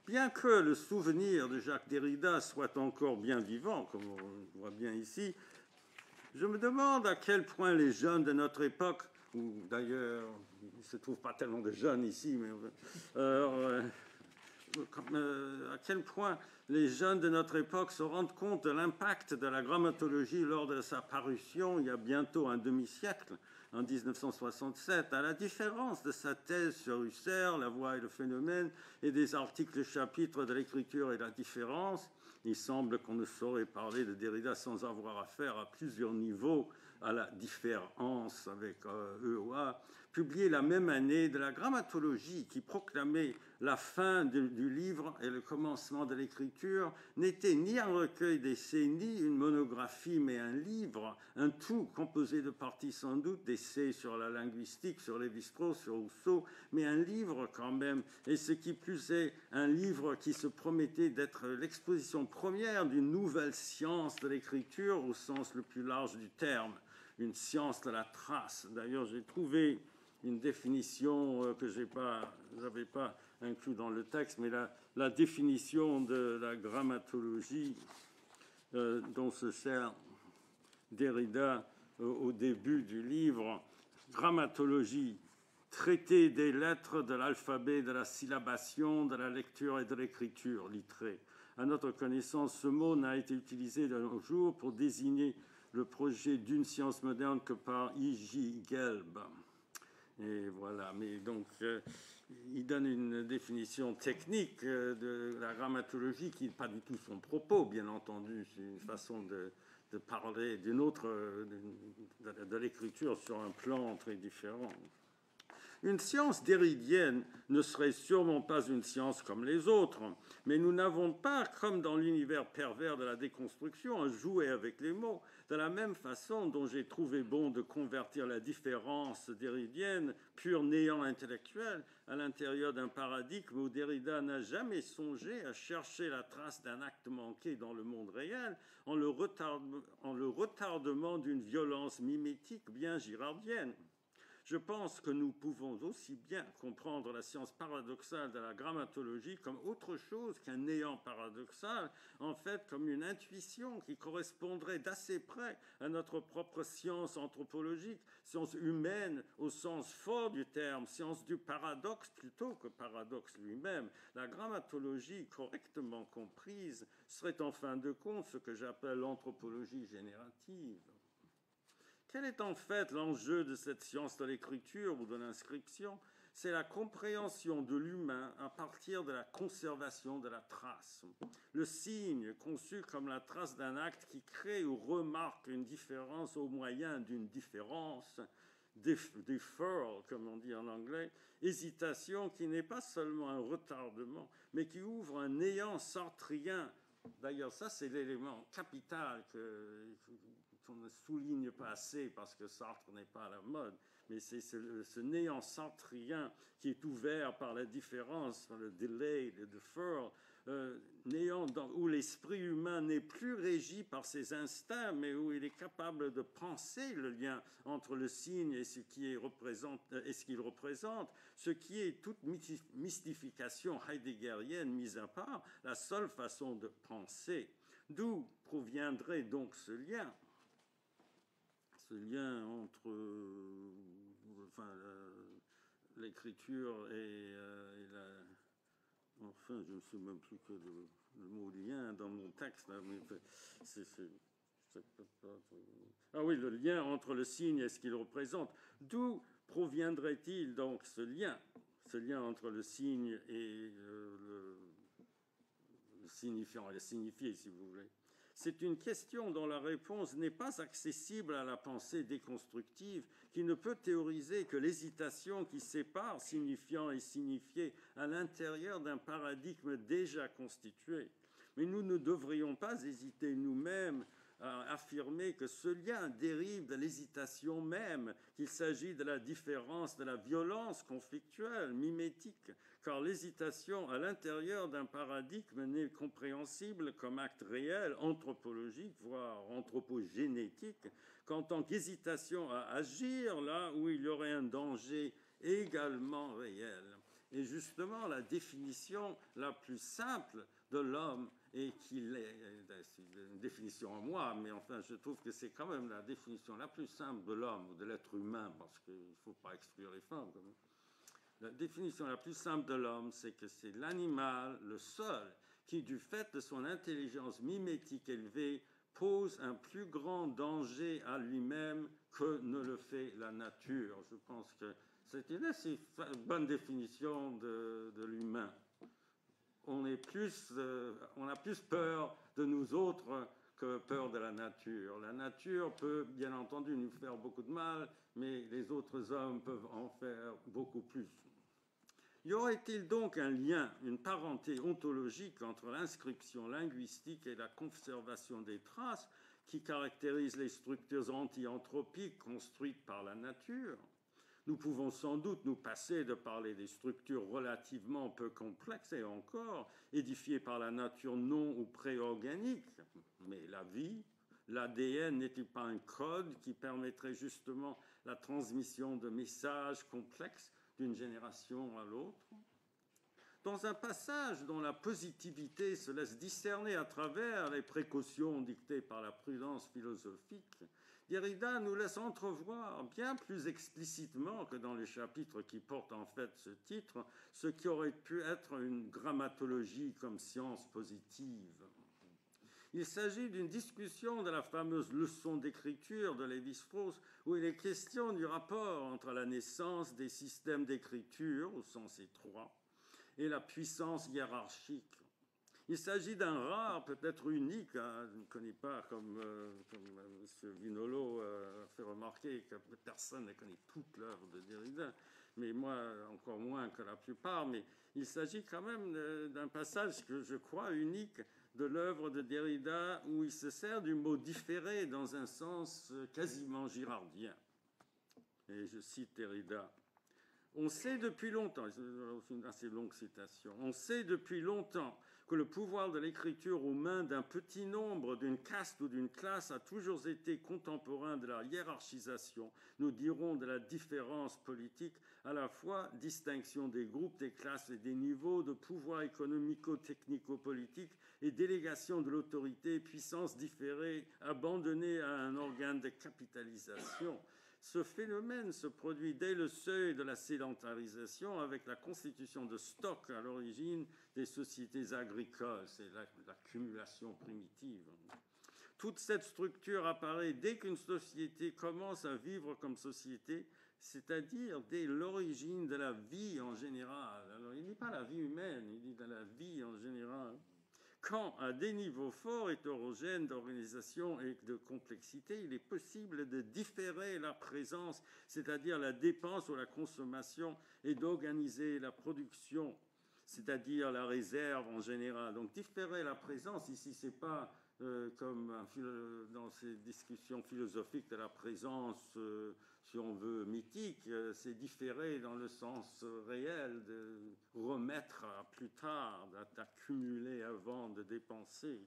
Bien que le souvenir de Jacques Derrida soit encore bien vivant, comme on voit bien ici, je me demande à quel point les jeunes de notre époque, ou d'ailleurs, il ne se trouve pas tellement de jeunes ici, mais à quel point les jeunes de notre époque se rendent compte de l'impact de la grammatologie lors de sa parution il y a bientôt un demi-siècle, en 1967, à la différence de sa thèse sur Husserl, la voix et le phénomène, et des articles chapitres de l'écriture et la différence. Il semble qu'on ne saurait parler de Derrida sans avoir affaire à plusieurs niveaux à la différence avec EOA, publié la même année de la grammatologie qui proclamait la fin du livre et le commencement de l'écriture, n'était ni un recueil d'essais, ni une monographie, mais un livre, un tout composé de parties sans doute, d'essais sur la linguistique, sur Lévi-Strauss, sur Rousseau, mais un livre quand même, et ce qui plus est, un livre qui se promettait d'être l'exposition première d'une nouvelle science de l'écriture au sens le plus large du terme, une science de la trace. D'ailleurs, j'ai trouvé une définition que je n'avais pas inclus dans le texte, mais la définition de la grammatologie dont se sert Derrida au début du livre. Grammatologie, traité des lettres, de l'alphabet, de la syllabation, de la lecture et de l'écriture, littré. À notre connaissance, ce mot n'a été utilisé de nos jours pour désigner le projet d'une science moderne que par I.J. Gelb. Et voilà, mais donc il donne une définition technique de la grammatologie qui n'est pas du tout son propos, bien entendu. C'est une façon de parler d'une autre, de l'écriture sur un plan très différent. Une science déridienne ne serait sûrement pas une science comme les autres, mais nous n'avons pas, comme dans l'univers pervers de la déconstruction, à jouer avec les mots, de la même façon dont j'ai trouvé bon de convertir la différence déridienne, pur néant intellectuel, à l'intérieur d'un paradigme où Derrida n'a jamais songé à chercher la trace d'un acte manqué dans le monde réel, en le retardement d'une violence mimétique bien girardienne. Je pense que nous pouvons aussi bien comprendre la science paradoxale de la grammatologie comme autre chose qu'un néant paradoxal, en fait comme une intuition qui correspondrait d'assez près à notre propre science anthropologique, science humaine au sens fort du terme, science du paradoxe plutôt que paradoxe lui-même. La grammatologie, correctement comprise, serait en fin de compte ce que j'appelle l'anthropologie générative. Quel est en fait l'enjeu de cette science de l'écriture ou de l'inscription? C'est la compréhension de l'humain à partir de la conservation de la trace. Le signe, conçu comme la trace d'un acte qui crée ou remarque une différence au moyen d'une différence, deferral, comme on dit en anglais, hésitation qui n'est pas seulement un retardement, mais qui ouvre un néant sartrien. D'ailleurs, ça, c'est l'élément capital qu'on ne souligne pas assez parce que Sartre n'est pas à la mode, mais c'est ce néant sartrien qui est ouvert par la différence, par le delay, le deferral, néant où l'esprit humain n'est plus régi par ses instincts, mais où il est capable de penser le lien entre le signe et ce qu'il représente, ce qui est toute mystification heideggerienne mise à part, la seule façon de penser. D'où proviendrait donc ce lien entre l'écriture et enfin, je ne sais même plus que le mot lien dans mon texte. Là, mais ah oui, le lien entre le signe et ce qu'il représente. D'où proviendrait-il donc ce lien entre le signe et le signifiant, le signifié, si vous voulez. C'est une question dont la réponse n'est pas accessible à la pensée déconstructive, qui ne peut théoriser que l'hésitation qui sépare signifiant et signifié à l'intérieur d'un paradigme déjà constitué. Mais nous ne devrions pas hésiter nous-mêmes à affirmer que ce lien dérive de l'hésitation même, qu'il s'agit de la différence, de la violence conflictuelle, mimétique, car l'hésitation à l'intérieur d'un paradigme n'est compréhensible comme acte réel, anthropologique, voire anthropogénétique, qu'en tant qu'hésitation à agir là où il y aurait un danger également réel. Et justement, la définition la plus simple de l'homme, et qu'il est une définition en moi, mais enfin, je trouve que c'est quand même la définition la plus simple de l'homme ou de l'être humain, parce qu'il ne faut pas exclure les femmes. Quand même. La définition la plus simple de l'homme, c'est que c'est l'animal, le seul, qui, du fait de son intelligence mimétique élevée, pose un plus grand danger à lui-même que ne le fait la nature. Je pense que c'est une assez bonne définition de l'humain. On a plus peur de nous autres que peur de la nature. La nature peut, bien entendu, nous faire beaucoup de mal, mais les autres hommes peuvent en faire beaucoup plus. Y aurait-il donc un lien, une parenté ontologique entre l'inscription linguistique et la conservation des traces qui caractérisent les structures anti-anthropiques construites par la nature ? Nous pouvons sans doute nous passer de parler des structures relativement peu complexes et encore édifiées par la nature non ou pré-organique. Mais la vie, l'ADN n'est-il pas un code qui permettrait justement la transmission de messages complexes d'une génération à l'autre ? Dans un passage dont la positivité se laisse discerner à travers les précautions dictées par la prudence philosophique, Derrida nous laisse entrevoir bien plus explicitement que dans les chapitres qui portent en fait ce titre, ce qui aurait pu être une grammatologie comme science positive. Il s'agit d'une discussion de la fameuse leçon d'écriture de Lévi-Strauss, où il est question du rapport entre la naissance des systèmes d'écriture, au sens étroit, et la puissance hiérarchique. Il s'agit d'un rare, peut-être unique, hein, je ne connais pas, comme M. Vinolo a fait remarquer, que personne ne connaît toute l'œuvre de Derrida, mais moi encore moins que la plupart, mais il s'agit quand même d'un passage que je crois unique de l'œuvre de Derrida, où il se sert du mot différé dans un sens quasiment girardien. Et je cite Derrida. On sait depuis longtemps, c'est une assez longue citation, on sait depuis longtemps que le pouvoir de l'écriture aux mains d'un petit nombre, d'une caste ou d'une classe a toujours été contemporain de la hiérarchisation, nous dirons de la différence politique, à la fois distinction des groupes, des classes et des niveaux de pouvoir économico-technico-politique et délégation de l'autorité, puissance différée, abandonnée à un organe de capitalisation. Ce phénomène se produit dès le seuil de la sédentarisation avec la constitution de stocks à l'origine des sociétés agricoles, c'est l'accumulation primitive. Toute cette structure apparaît dès qu'une société commence à vivre comme société, c'est-à-dire dès l'origine de la vie en général. Alors il ne dit pas la vie humaine, il dit de la vie en général. Quand, à des niveaux forts hétérogènes d'organisation et de complexité, il est possible de différer la présence, c'est-à-dire la dépense ou la consommation, et d'organiser la production, c'est-à-dire la réserve en général. Donc différer la présence, ici, ce n'est pas comme dans ces discussions philosophiques de la présence, si on veut, mythique, c'est différer dans le sens réel de remettre à plus tard, d'accumuler avant de dépenser.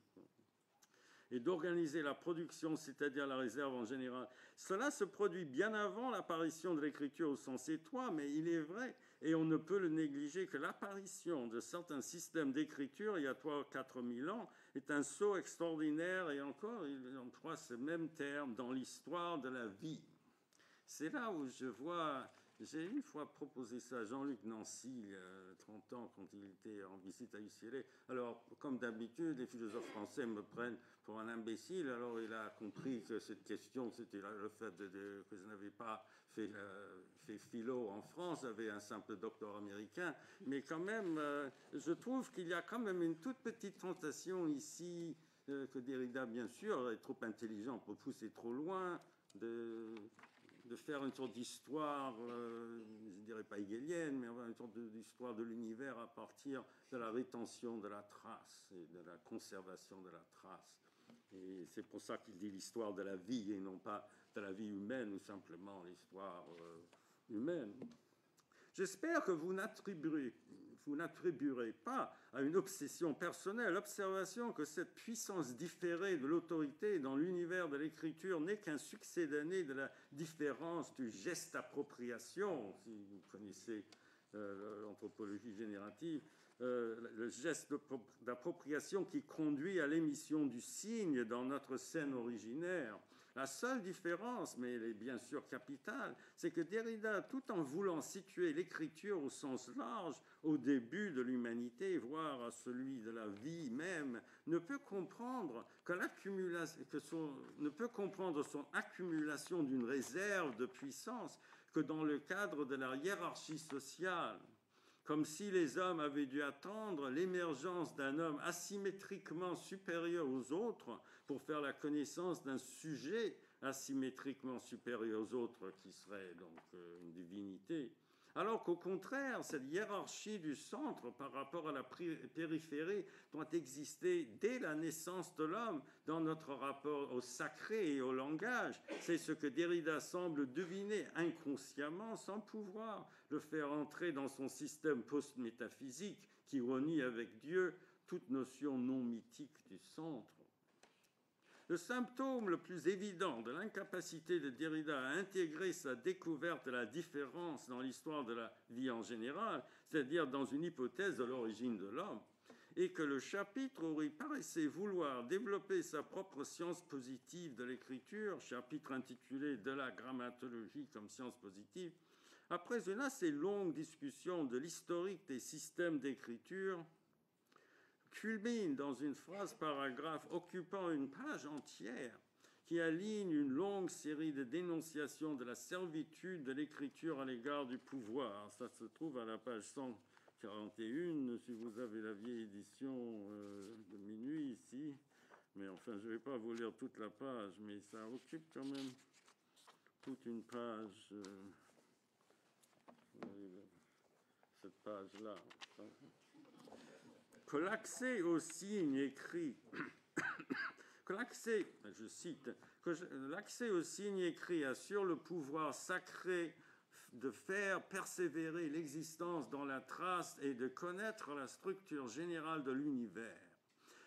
Et d'organiser la production, c'est-à-dire la réserve en général. Cela se produit bien avant l'apparition de l'écriture au sens étroit, mais il est vrai, et on ne peut le négliger, que l'apparition de certains systèmes d'écriture il y a 3 ou 4 000 ans est un saut extraordinaire, et encore, il emploie ce même terme, dans l'histoire de la vie. C'est là où je vois... J'ai une fois proposé ça à Jean-Luc Nancy, il y a 30 ans, quand il était en visite à UCLA. Alors, comme d'habitude, les philosophes français me prennent pour un imbécile. Alors, il a compris que cette question, c'était le fait que je n'avais pas fait philo en France, j'avais un simple doctorat américain. Mais quand même, je trouve qu'il y a quand même une toute petite tentation ici, que Derrida, bien sûr, est trop intelligent pour pousser trop loin, de faire une sorte d'histoire, je ne dirais pas hegélienne, mais une sorte d'histoire de l'univers à partir de la rétention de la trace et de la conservation de la trace. Et c'est pour ça qu'il dit l'histoire de la vie et non pas de la vie humaine ou simplement l'histoire humaine. J'espère que vous n'attribuerez pas à une obsession personnelle l'observation que cette puissance différée de l'autorité dans l'univers de l'écriture n'est qu'un succédané de la différence du geste appropriation, si vous connaissez l'anthropologie générative, le geste d'appropriation qui conduit à l'émission du signe dans notre scène originaire. La seule différence, mais elle est bien sûr capitale, c'est que Derrida, tout en voulant situer l'écriture au sens large, au début de l'humanité, voire à celui de la vie même, ne peut comprendre son accumulation d'une réserve de puissance que dans le cadre de la hiérarchie sociale, comme si les hommes avaient dû attendre l'émergence d'un homme asymétriquement supérieur aux autres pour faire la connaissance d'un sujet asymétriquement supérieur aux autres, qui serait donc une divinité. Alors qu'au contraire, cette hiérarchie du centre par rapport à la périphérie doit exister dès la naissance de l'homme dans notre rapport au sacré et au langage. C'est ce que Derrida semble deviner inconsciemment sans pouvoir le faire entrer dans son système post-métaphysique qui renie avec Dieu toute notion non mythique du centre. Le symptôme le plus évident de l'incapacité de Derrida à intégrer sa découverte de la différence dans l'histoire de la vie en général, c'est-à-dire dans une hypothèse de l'origine de l'homme, et que le chapitre où il paraissait vouloir développer sa propre science positive de l'écriture, chapitre intitulé « De la grammatologie comme science positive », après une assez longue discussion de l'historique des systèmes d'écriture, culmine dans une phrase-paragraphe occupant une page entière qui aligne une longue série de dénonciations de la servitude de l'écriture à l'égard du pouvoir. Ça se trouve à la page 141, si vous avez la vieille édition de minuit ici. Mais enfin, je ne vais pas vous lire toute la page, mais ça occupe quand même toute une page. Cette page-là. Que l'accès aux signes écrits, que l'accès, je cite, que l'accès aux signes écrits assure le pouvoir sacré de faire persévérer l'existence dans la trace et de connaître la structure générale de l'univers.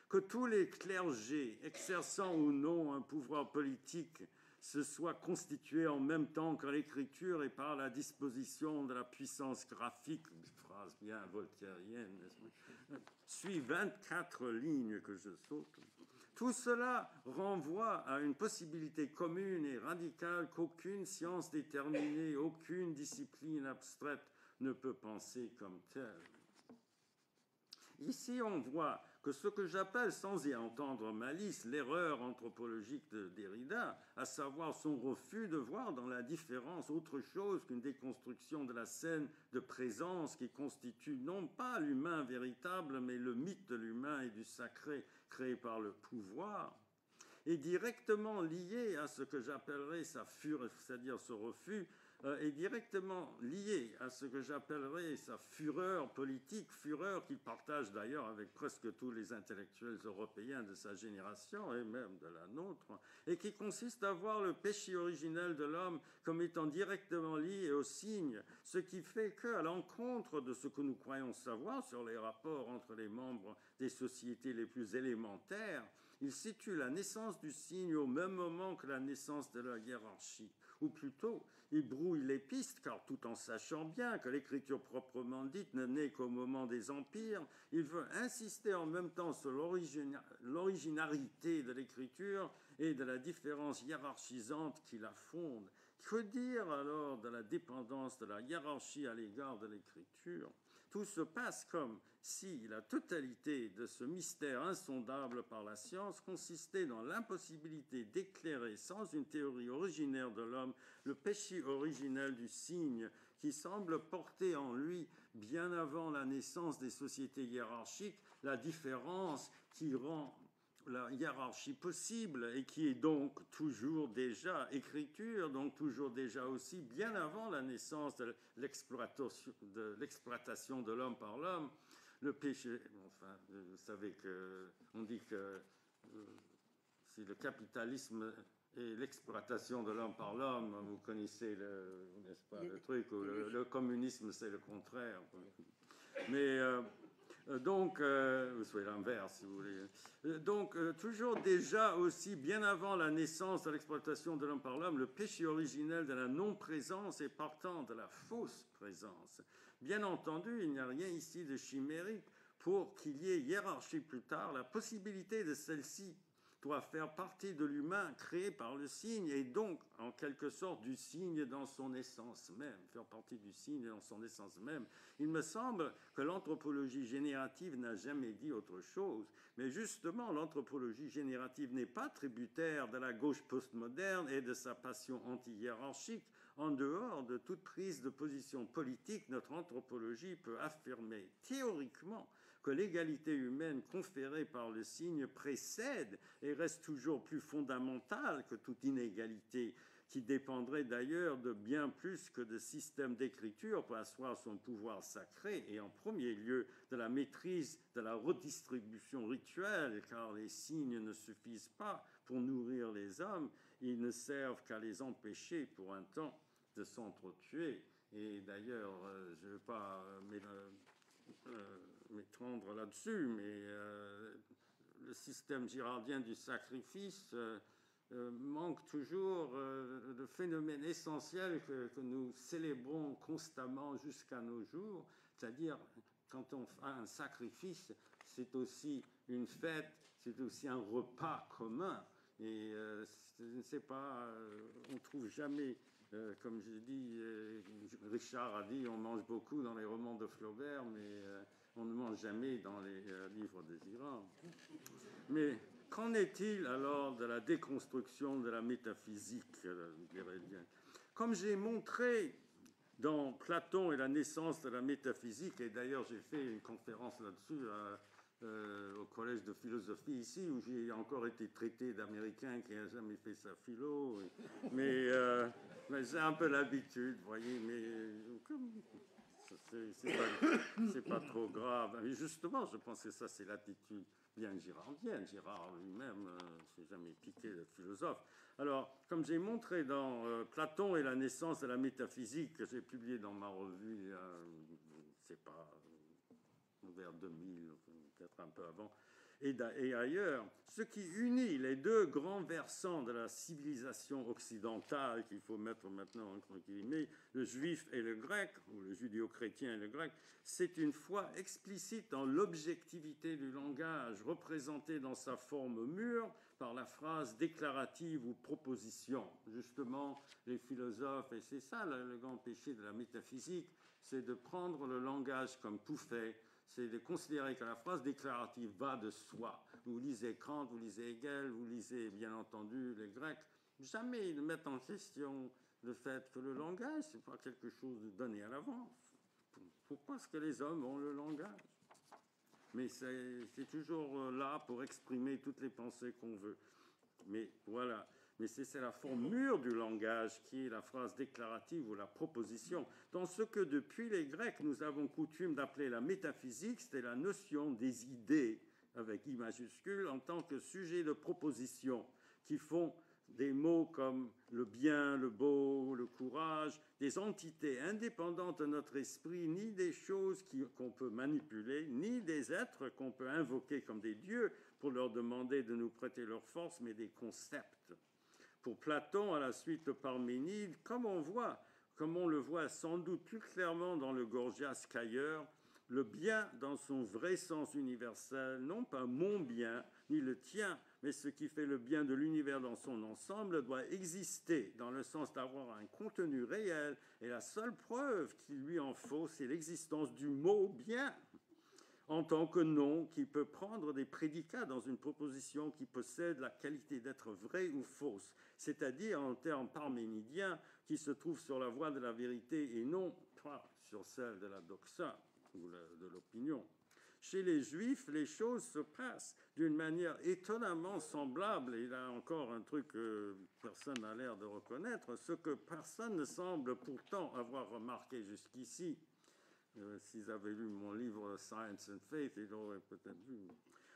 Que tous les clergés exerçant ou non un pouvoir politique se soient constitués en même temps que l'écriture et par la disposition de la puissance graphique, phrase bien voltairienne, suit 24 lignes que je saute. Tout cela renvoie à une possibilité commune et radicale qu'aucune science déterminée, aucune discipline abstraite ne peut penser comme telle. Ici, on voit que ce que j'appelle, sans y entendre malice, l'erreur anthropologique de Derrida, à savoir son refus de voir dans la différence autre chose qu'une déconstruction de la scène de présence qui constitue non pas l'humain véritable, mais le mythe de l'humain et du sacré créé par le pouvoir, est directement lié à ce que j'appellerais sa fureur, c'est-à-dire ce refus, est directement lié à ce que j'appellerais sa fureur politique, fureur qu'il partage d'ailleurs avec presque tous les intellectuels européens de sa génération et même de la nôtre, et qui consiste à voir le péché originel de l'homme comme étant directement lié aux signes, ce qui fait qu'à l'encontre de ce que nous croyons savoir sur les rapports entre les membres des sociétés les plus élémentaires, il situe la naissance du signe au même moment que la naissance de la hiérarchie. Ou plutôt, il brouille les pistes, car tout en sachant bien que l'écriture proprement dite ne naît qu'au moment des empires, il veut insister en même temps sur l'originarité de l'écriture et de la différence hiérarchisante qui la fonde. Que dire alors de la dépendance de la hiérarchie à l'égard de l'écriture ? Tout se passe comme si la totalité de ce mystère insondable par la science consistait dans l'impossibilité d'éclairer sans une théorie originaire de l'homme le péché originel du signe qui semble porter en lui, bien avant la naissance des sociétés hiérarchiques, la différence qui rend la hiérarchie possible et qui est donc toujours déjà écriture, donc toujours déjà aussi bien avant la naissance de l'exploitation de l'homme par l'homme, le péché. Enfin, vous savez qu'on dit que si le capitalisme et l'exploitation de l'homme par l'homme, vous connaissez n'est-ce pas, le truc, où le communisme c'est le contraire. Mais donc, c'est l'inverse, si vous voulez. Donc, toujours déjà aussi, bien avant la naissance de l'exploitation de l'homme par l'homme, le péché originel de la non-présence et partant de la fausse présence. Bien entendu, il n'y a rien ici de chimérique pour qu'il y ait hiérarchie plus tard. La possibilité de celle-ci doit faire partie de l'humain créé par le signe et donc, en quelque sorte, du signe dans son essence même, faire partie du signe dans son essence même. Il me semble que l'anthropologie générative n'a jamais dit autre chose, mais justement, l'anthropologie générative n'est pas tributaire de la gauche postmoderne et de sa passion anti-hiérarchique. En dehors de toute prise de position politique, notre anthropologie peut affirmer théoriquement que l'égalité humaine conférée par le signe précède et reste toujours plus fondamentale que toute inégalité, qui dépendrait d'ailleurs de bien plus que de systèmes d'écriture pour asseoir son pouvoir sacré, et en premier lieu de la maîtrise de la redistribution rituelle, car les signes ne suffisent pas pour nourrir les hommes, ils ne servent qu'à les empêcher pour un temps de s'entretuer. Et d'ailleurs, je ne veux pas m'étendre là-dessus, mais le système girardien du sacrifice manque toujours de phénomène essentiel que nous célébrons constamment jusqu'à nos jours, c'est-à-dire quand on fait un sacrifice, c'est aussi une fête, c'est aussi un repas commun. Et je ne sais pas, on ne trouve jamais, comme j'ai dit, Richard a dit, on mange beaucoup dans les romans de Flaubert, mais on ne mange jamais dans les livres de Girard. Mais qu'en est-il alors de la déconstruction de la métaphysique, dirais bien. Comme j'ai montré dans Platon et la naissance de la métaphysique, et d'ailleurs j'ai fait une conférence là-dessus au collège de philosophie ici, où j'ai encore été traité d'américain qui n'a jamais fait sa philo, mais c'est un peu l'habitude, vous voyez, mais c'est pas trop grave. Mais justement, je pense que ça c'est l'attitude bien girardienne. Girard lui-même ne s'est jamais piqué de philosophe. Alors, comme j'ai montré dans Platon et la naissance de la métaphysique, que j'ai publié dans ma revue, c'est pas vers 2000, peut-être un peu avant, et ailleurs, ce qui unit les deux grands versants de la civilisation occidentale, qu'il faut mettre maintenant entre guillemets, le juif et le grec, ou le judéo-chrétien et le grec, c'est une foi explicite dans l'objectivité du langage, représentée dans sa forme mûre par la phrase déclarative ou proposition. Justement, les philosophes, et c'est ça le grand péché de la métaphysique, c'est de prendre le langage comme tout fait, c'est de considérer que la phrase déclarative va de soi. Vous lisez Kant, vous lisez Hegel, vous lisez bien entendu les Grecs. Jamais ils ne mettent en question le fait que le langage, ce n'est pas quelque chose de donné à l'avance. Pourquoi est-ce que les hommes ont le langage? Mais c'est toujours là pour exprimer toutes les pensées qu'on veut. Mais voilà. Mais c'est la forme mûre du langage qui est la phrase déclarative ou la proposition. Dans ce que depuis les Grecs nous avons coutume d'appeler la métaphysique, c'est la notion des idées avec I majuscule en tant que sujet de proposition qui font des mots comme le bien, le beau, le courage, des entités indépendantes de notre esprit, ni des choses qu'on peut manipuler, ni des êtres qu'on peut invoquer comme des dieux pour leur demander de nous prêter leur force, mais des concepts. Pour Platon, à la suite de Parménide, comme on le voit sans doute plus clairement dans le Gorgias qu'ailleurs, le bien dans son vrai sens universel, non pas mon bien, ni le tien, mais ce qui fait le bien de l'univers dans son ensemble, doit exister dans le sens d'avoir un contenu réel, et la seule preuve qu'il lui en faut, c'est l'existence du mot bien, en tant que nom qui peut prendre des prédicats dans une proposition qui possède la qualité d'être vraie ou fausse, c'est-à-dire en termes parménidiens qui se trouvent sur la voie de la vérité et non pas sur celle de la doxa ou de l'opinion. Chez les Juifs, les choses se passent d'une manière étonnamment semblable, et là encore un truc que personne n'a l'air de reconnaître, ce que personne ne semble pourtant avoir remarqué jusqu'ici. S'ils avaient lu mon livre Science and Faith, ils l'auraient peut-être vu.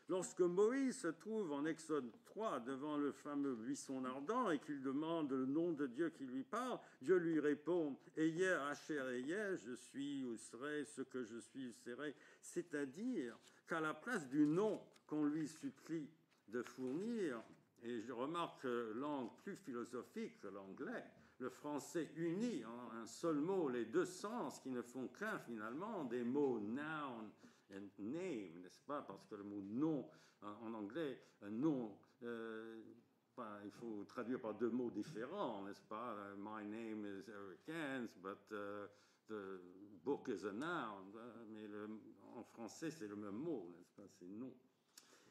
Lorsque Moïse se trouve en Exode 3 devant le fameux buisson ardent et qu'il demande le nom de Dieu qui lui parle, Dieu lui répond « Eyer, Asher Eyer, je suis ou serai ce que je suis ou serai », c'est-à-dire qu'à la place du nom qu'on lui supplie de fournir, et je remarque que langue plus philosophique que l'anglais, le français unit en un seul mot les deux sens qui ne font qu'un finalement, des mots noun and name, n'est-ce pas? Parce que le mot nom en anglais, nom, il faut traduire par deux mots différents, n'est-ce pas? My name is Eric Hans, but the book is a noun. Mais en français, c'est le même mot, n'est-ce pas? C'est nom.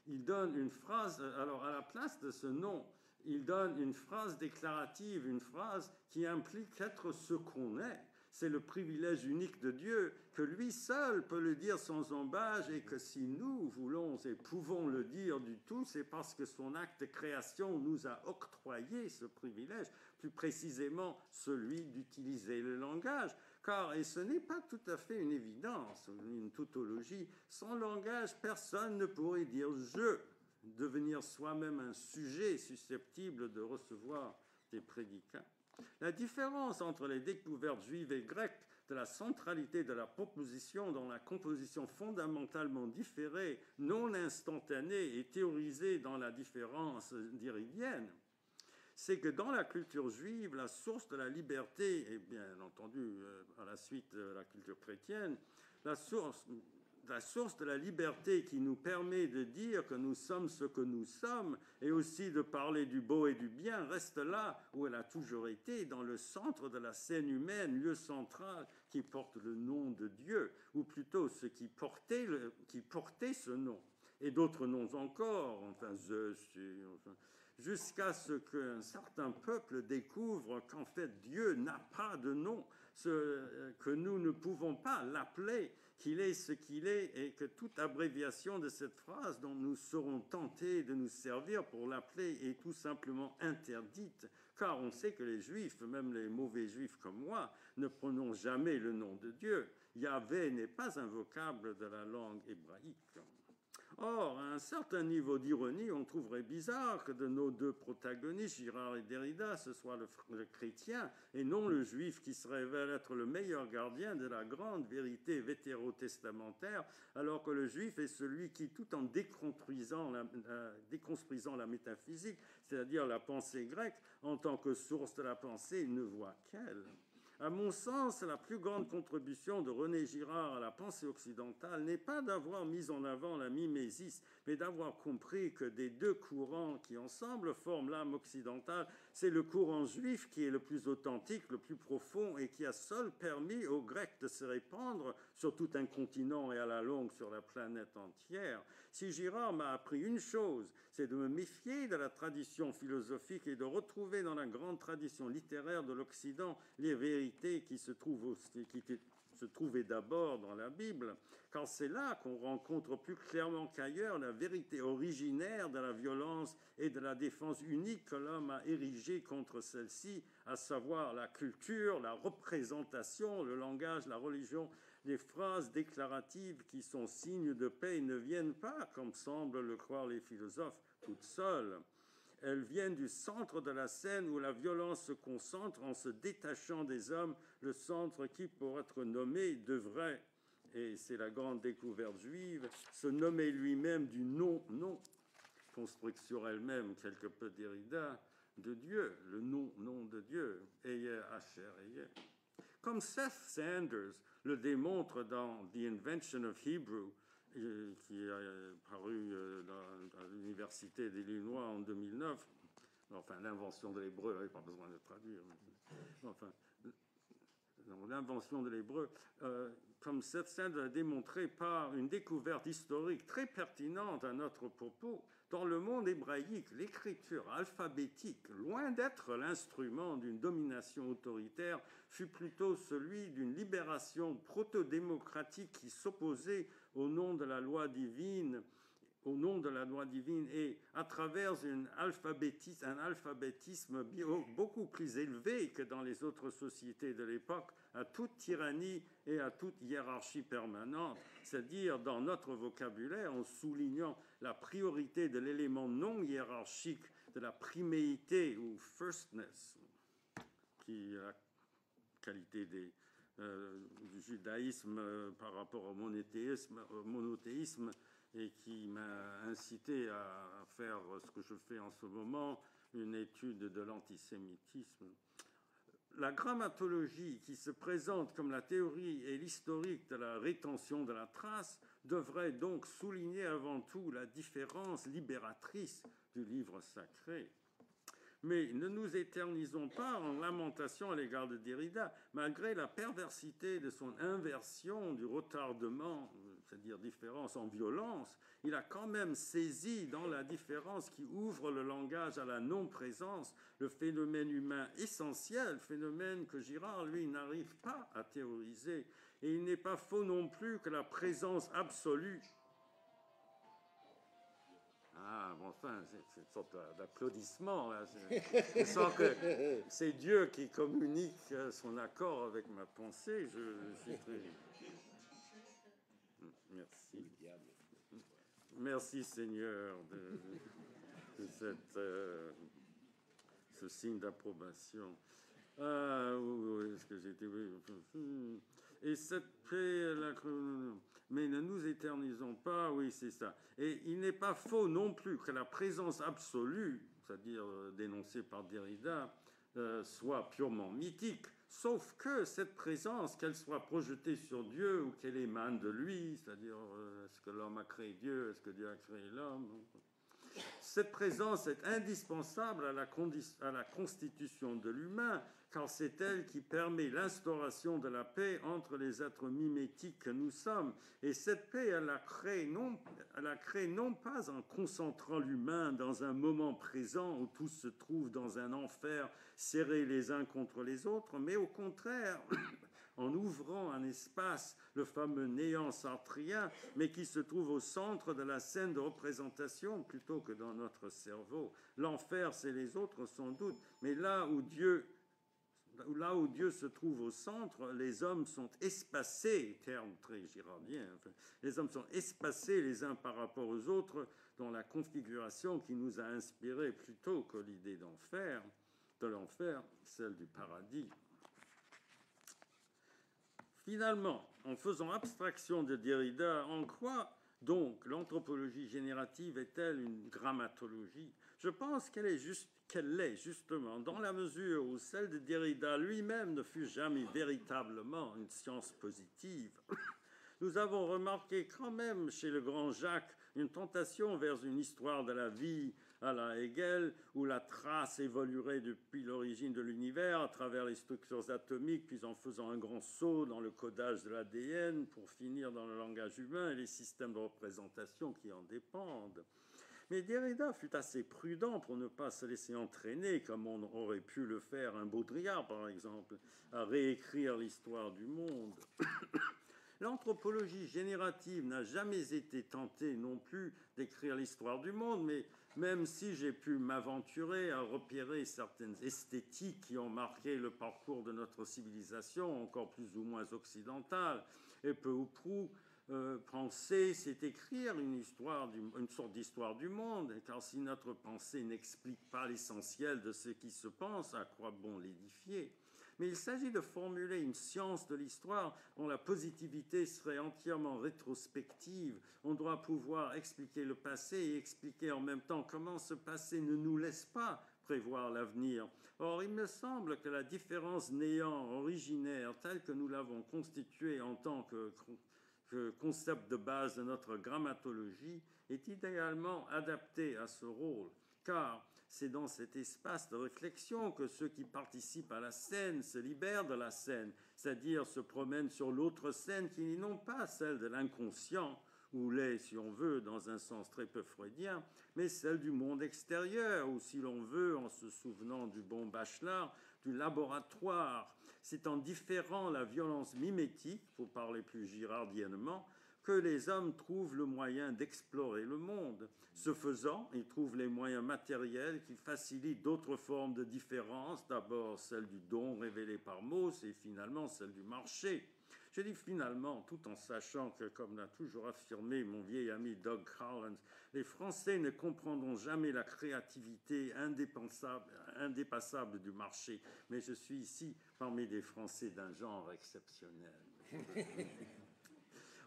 Il donne une phrase, alors à la place de ce nom, il donne une phrase déclarative, une phrase qui implique être ce qu'on est. C'est le privilège unique de Dieu, que lui seul peut le dire sans embâche, et que si nous voulons et pouvons le dire du tout, c'est parce que son acte de création nous a octroyé ce privilège, plus précisément celui d'utiliser le langage. Car, et ce n'est pas tout à fait une évidence, une tautologie, sans langage, personne ne pourrait dire « je », devenir soi-même un sujet susceptible de recevoir des prédicats. La différence entre les découvertes juives et grecques de la centralité de la proposition dans la composition fondamentalement différée, non instantanée et théorisée dans la différence d'iridienne, c'est que dans la culture juive, la source de la liberté, et bien entendu à la suite de la culture chrétienne, la source la source de la liberté qui nous permet de dire que nous sommes ce que nous sommes et aussi de parler du beau et du bien reste là où elle a toujours été, dans le centre de la scène humaine, lieu central qui porte le nom de Dieu, ou plutôt ce qui portait ce nom, et d'autres noms encore, enfin Zeus, jusqu'à ce qu'un certain peuple découvre qu'en fait Dieu n'a pas de nom, que nous ne pouvons pas l'appeler, qu'il est ce qu'il est, et que toute abréviation de cette phrase dont nous serons tentés de nous servir pour l'appeler est tout simplement interdite, car on sait que les Juifs, même les mauvais Juifs comme moi, ne prononcent jamais le nom de Dieu. Yahvé n'est pas un vocable de la langue hébraïque. Or, à un certain niveau d'ironie, on trouverait bizarre que de nos deux protagonistes, Girard et Derrida, ce soit le chrétien et non le juif qui se révèle être le meilleur gardien de la grande vérité vétérotestamentaire, alors que le juif est celui qui, tout en déconstruisant la métaphysique, c'est-à-dire la pensée grecque, en tant que source de la pensée, ne voit qu'elle. À mon sens, la plus grande contribution de René Girard à la pensée occidentale n'est pas d'avoir mis en avant la mimésis, mais d'avoir compris que des deux courants qui ensemble forment l'âme occidentale, c'est le courant juif qui est le plus authentique, le plus profond et qui a seul permis aux Grecs de se répandre sur tout un continent et à la longue sur la planète entière. Si Girard m'a appris une chose, c'est de me méfier de la tradition philosophique et de retrouver dans la grande tradition littéraire de l'Occident les vérités qui se trouvaient d'abord dans la Bible, car c'est là qu'on rencontre plus clairement qu'ailleurs la vérité originaire de la violence et de la défense unique que l'homme a érigée contre celle-ci, à savoir la culture, la représentation, le langage, la religion. Les phrases déclaratives qui sont signes de paix ne viennent pas, comme semblent le croire les philosophes, toutes seules. Elles viennent du centre de la scène où la violence se concentre en se détachant des hommes, le centre qui, pour être nommé, devrait, et c'est la grande découverte juive, se nommer lui-même du non-non, construction elle-même quelque peu Derrida, de Dieu, le non-non de Dieu, Ehyeh Asher Ehyeh. Comme Seth Sanders le démontre dans The Invention of Hebrew, qui est paru à l'Université d'Illinois en 2009, enfin l'invention de l'hébreu, il n'y a pas besoin de traduire, enfin l'invention de l'hébreu, comme Seth Sanders l'a démontré par une découverte historique très pertinente à notre propos, dans le monde hébraïque, l'écriture alphabétique, loin d'être l'instrument d'une domination autoritaire, fut plutôt celui d'une libération proto-démocratique qui s'opposait au nom de la loi divine, et à travers un alphabétisme beaucoup plus élevé que dans les autres sociétés de l'époque, à toute tyrannie et à toute hiérarchie permanente, c'est-à-dire dans notre vocabulaire en soulignant la priorité de l'élément non hiérarchique, de la priméité ou firstness, qui est la qualité du judaïsme par rapport au monothéisme, et qui m'a incité à faire ce que je fais en ce moment, une étude de l'antisémitisme. La grammatologie qui se présente comme la théorie et l'historique de la rétention de la trace devrait donc souligner avant tout la différence libératrice du livre sacré. Mais ne nous éternisons pas en lamentation à l'égard de Derrida, malgré la perversité de son inversion du retardement, c'est-à-dire différence en violence, il a quand même saisi dans la différence qui ouvre le langage à la non-présence le phénomène humain essentiel, phénomène que Girard, lui, n'arrive pas à théoriser. Et il n'est pas faux non plus que la présence absolue. Ah, bon, enfin, c'est une sorte d'applaudissement, là. Je sens que c'est Dieu qui communique son accord avec ma pensée. Je suis très... Merci. Merci, Seigneur, de ce signe d'approbation. Où est-ce que j'étais? Et cette paix, mais ne nous éternisons pas, oui, c'est ça. Et il n'est pas faux non plus que la présence absolue, c'est-à-dire dénoncée par Derrida, soit purement mythique. Sauf que cette présence, qu'elle soit projetée sur Dieu ou qu'elle émane de lui, c'est-à-dire est-ce que l'homme a créé Dieu, est-ce que Dieu a créé l'homme, cette présence est indispensable à la constitution de l'humain, car c'est elle qui permet l'instauration de la paix entre les êtres mimétiques que nous sommes. Et cette paix, elle la crée non pas en concentrant l'humain dans un moment présent où tous se trouvent dans un enfer serrés les uns contre les autres, mais au contraire, en ouvrant un espace, le fameux néant sartrien, mais qui se trouve au centre de la scène de représentation plutôt que dans notre cerveau. L'enfer, c'est les autres sans doute, mais là où Dieu se trouve au centre, les hommes sont espacés, terme très girardien, enfin, les hommes sont espacés les uns par rapport aux autres dans la configuration qui nous a inspiré plutôt que l'idée de l'enfer, celle du paradis. Finalement, en faisant abstraction de Derrida, en quoi donc l'anthropologie générative est-elle une grammatologie? Je pense qu'elle l'est justement dans la mesure où celle de Derrida lui-même ne fut jamais véritablement une science positive. Nous avons remarqué quand même chez le grand Jacques une tentation vers une histoire de la vie à la Hegel, où la trace évoluerait depuis l'origine de l'univers à travers les structures atomiques, puis en faisant un grand saut dans le codage de l'ADN pour finir dans le langage humain et les systèmes de représentation qui en dépendent. Mais Derrida fut assez prudent pour ne pas se laisser entraîner, comme on aurait pu le faire un Baudrillard, par exemple, à réécrire l'histoire du monde. L'anthropologie générative n'a jamais été tentée non plus d'écrire l'histoire du monde, mais même si j'ai pu m'aventurer à repérer certaines esthétiques qui ont marqué le parcours de notre civilisation, encore plus ou moins occidentale, et peu ou prou, penser, c'est écrire une sorte d'histoire du monde, car si notre pensée n'explique pas l'essentiel de ce qui se pense, à quoi bon l'édifier? Mais il s'agit de formuler une science de l'histoire dont la positivité serait entièrement rétrospective. On doit pouvoir expliquer le passé et expliquer en même temps comment ce passé ne nous laisse pas prévoir l'avenir. Or, il me semble que la différence néant originaire, telle que nous l'avons constituée en tant que concept de base de notre grammatologie, est idéalement adaptée à ce rôle, car c'est dans cet espace de réflexion que ceux qui participent à la scène se libèrent de la scène, c'est-à-dire se promènent sur l'autre scène qui n'est non pas celle de l'inconscient, ou l'est, si on veut, dans un sens très peu freudien, mais celle du monde extérieur, ou si l'on veut, en se souvenant du bon Bachelard, du laboratoire. C'est en différant la violence mimétique, pour parler plus girardiennement, que les hommes trouvent le moyen d'explorer le monde. Ce faisant, ils trouvent les moyens matériels qui facilitent d'autres formes de différence, d'abord celle du don révélé par Mauss et finalement celle du marché. Je dis finalement, tout en sachant que, comme l'a toujours affirmé mon vieil ami Doug Collins, les Français ne comprendront jamais la créativité indépassable du marché, mais je suis ici parmi des Français d'un genre exceptionnel.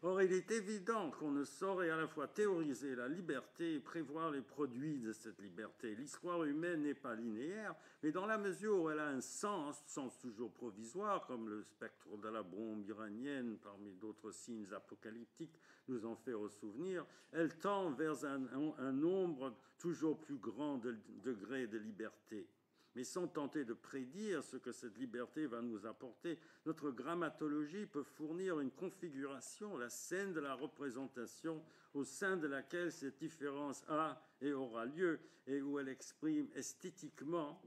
Or, il est évident qu'on ne saurait à la fois théoriser la liberté et prévoir les produits de cette liberté. L'histoire humaine n'est pas linéaire, mais dans la mesure où elle a un sens toujours provisoire, comme le spectre de la bombe iranienne, parmi d'autres signes apocalyptiques, nous en fait ressouvenir, elle tend vers un nombre toujours plus grand de degrés de liberté. Mais sans tenter de prédire ce que cette liberté va nous apporter, notre grammatologie peut fournir une configuration, la scène de la représentation, au sein de laquelle cette différence a et aura lieu, et où elle exprime esthétiquement,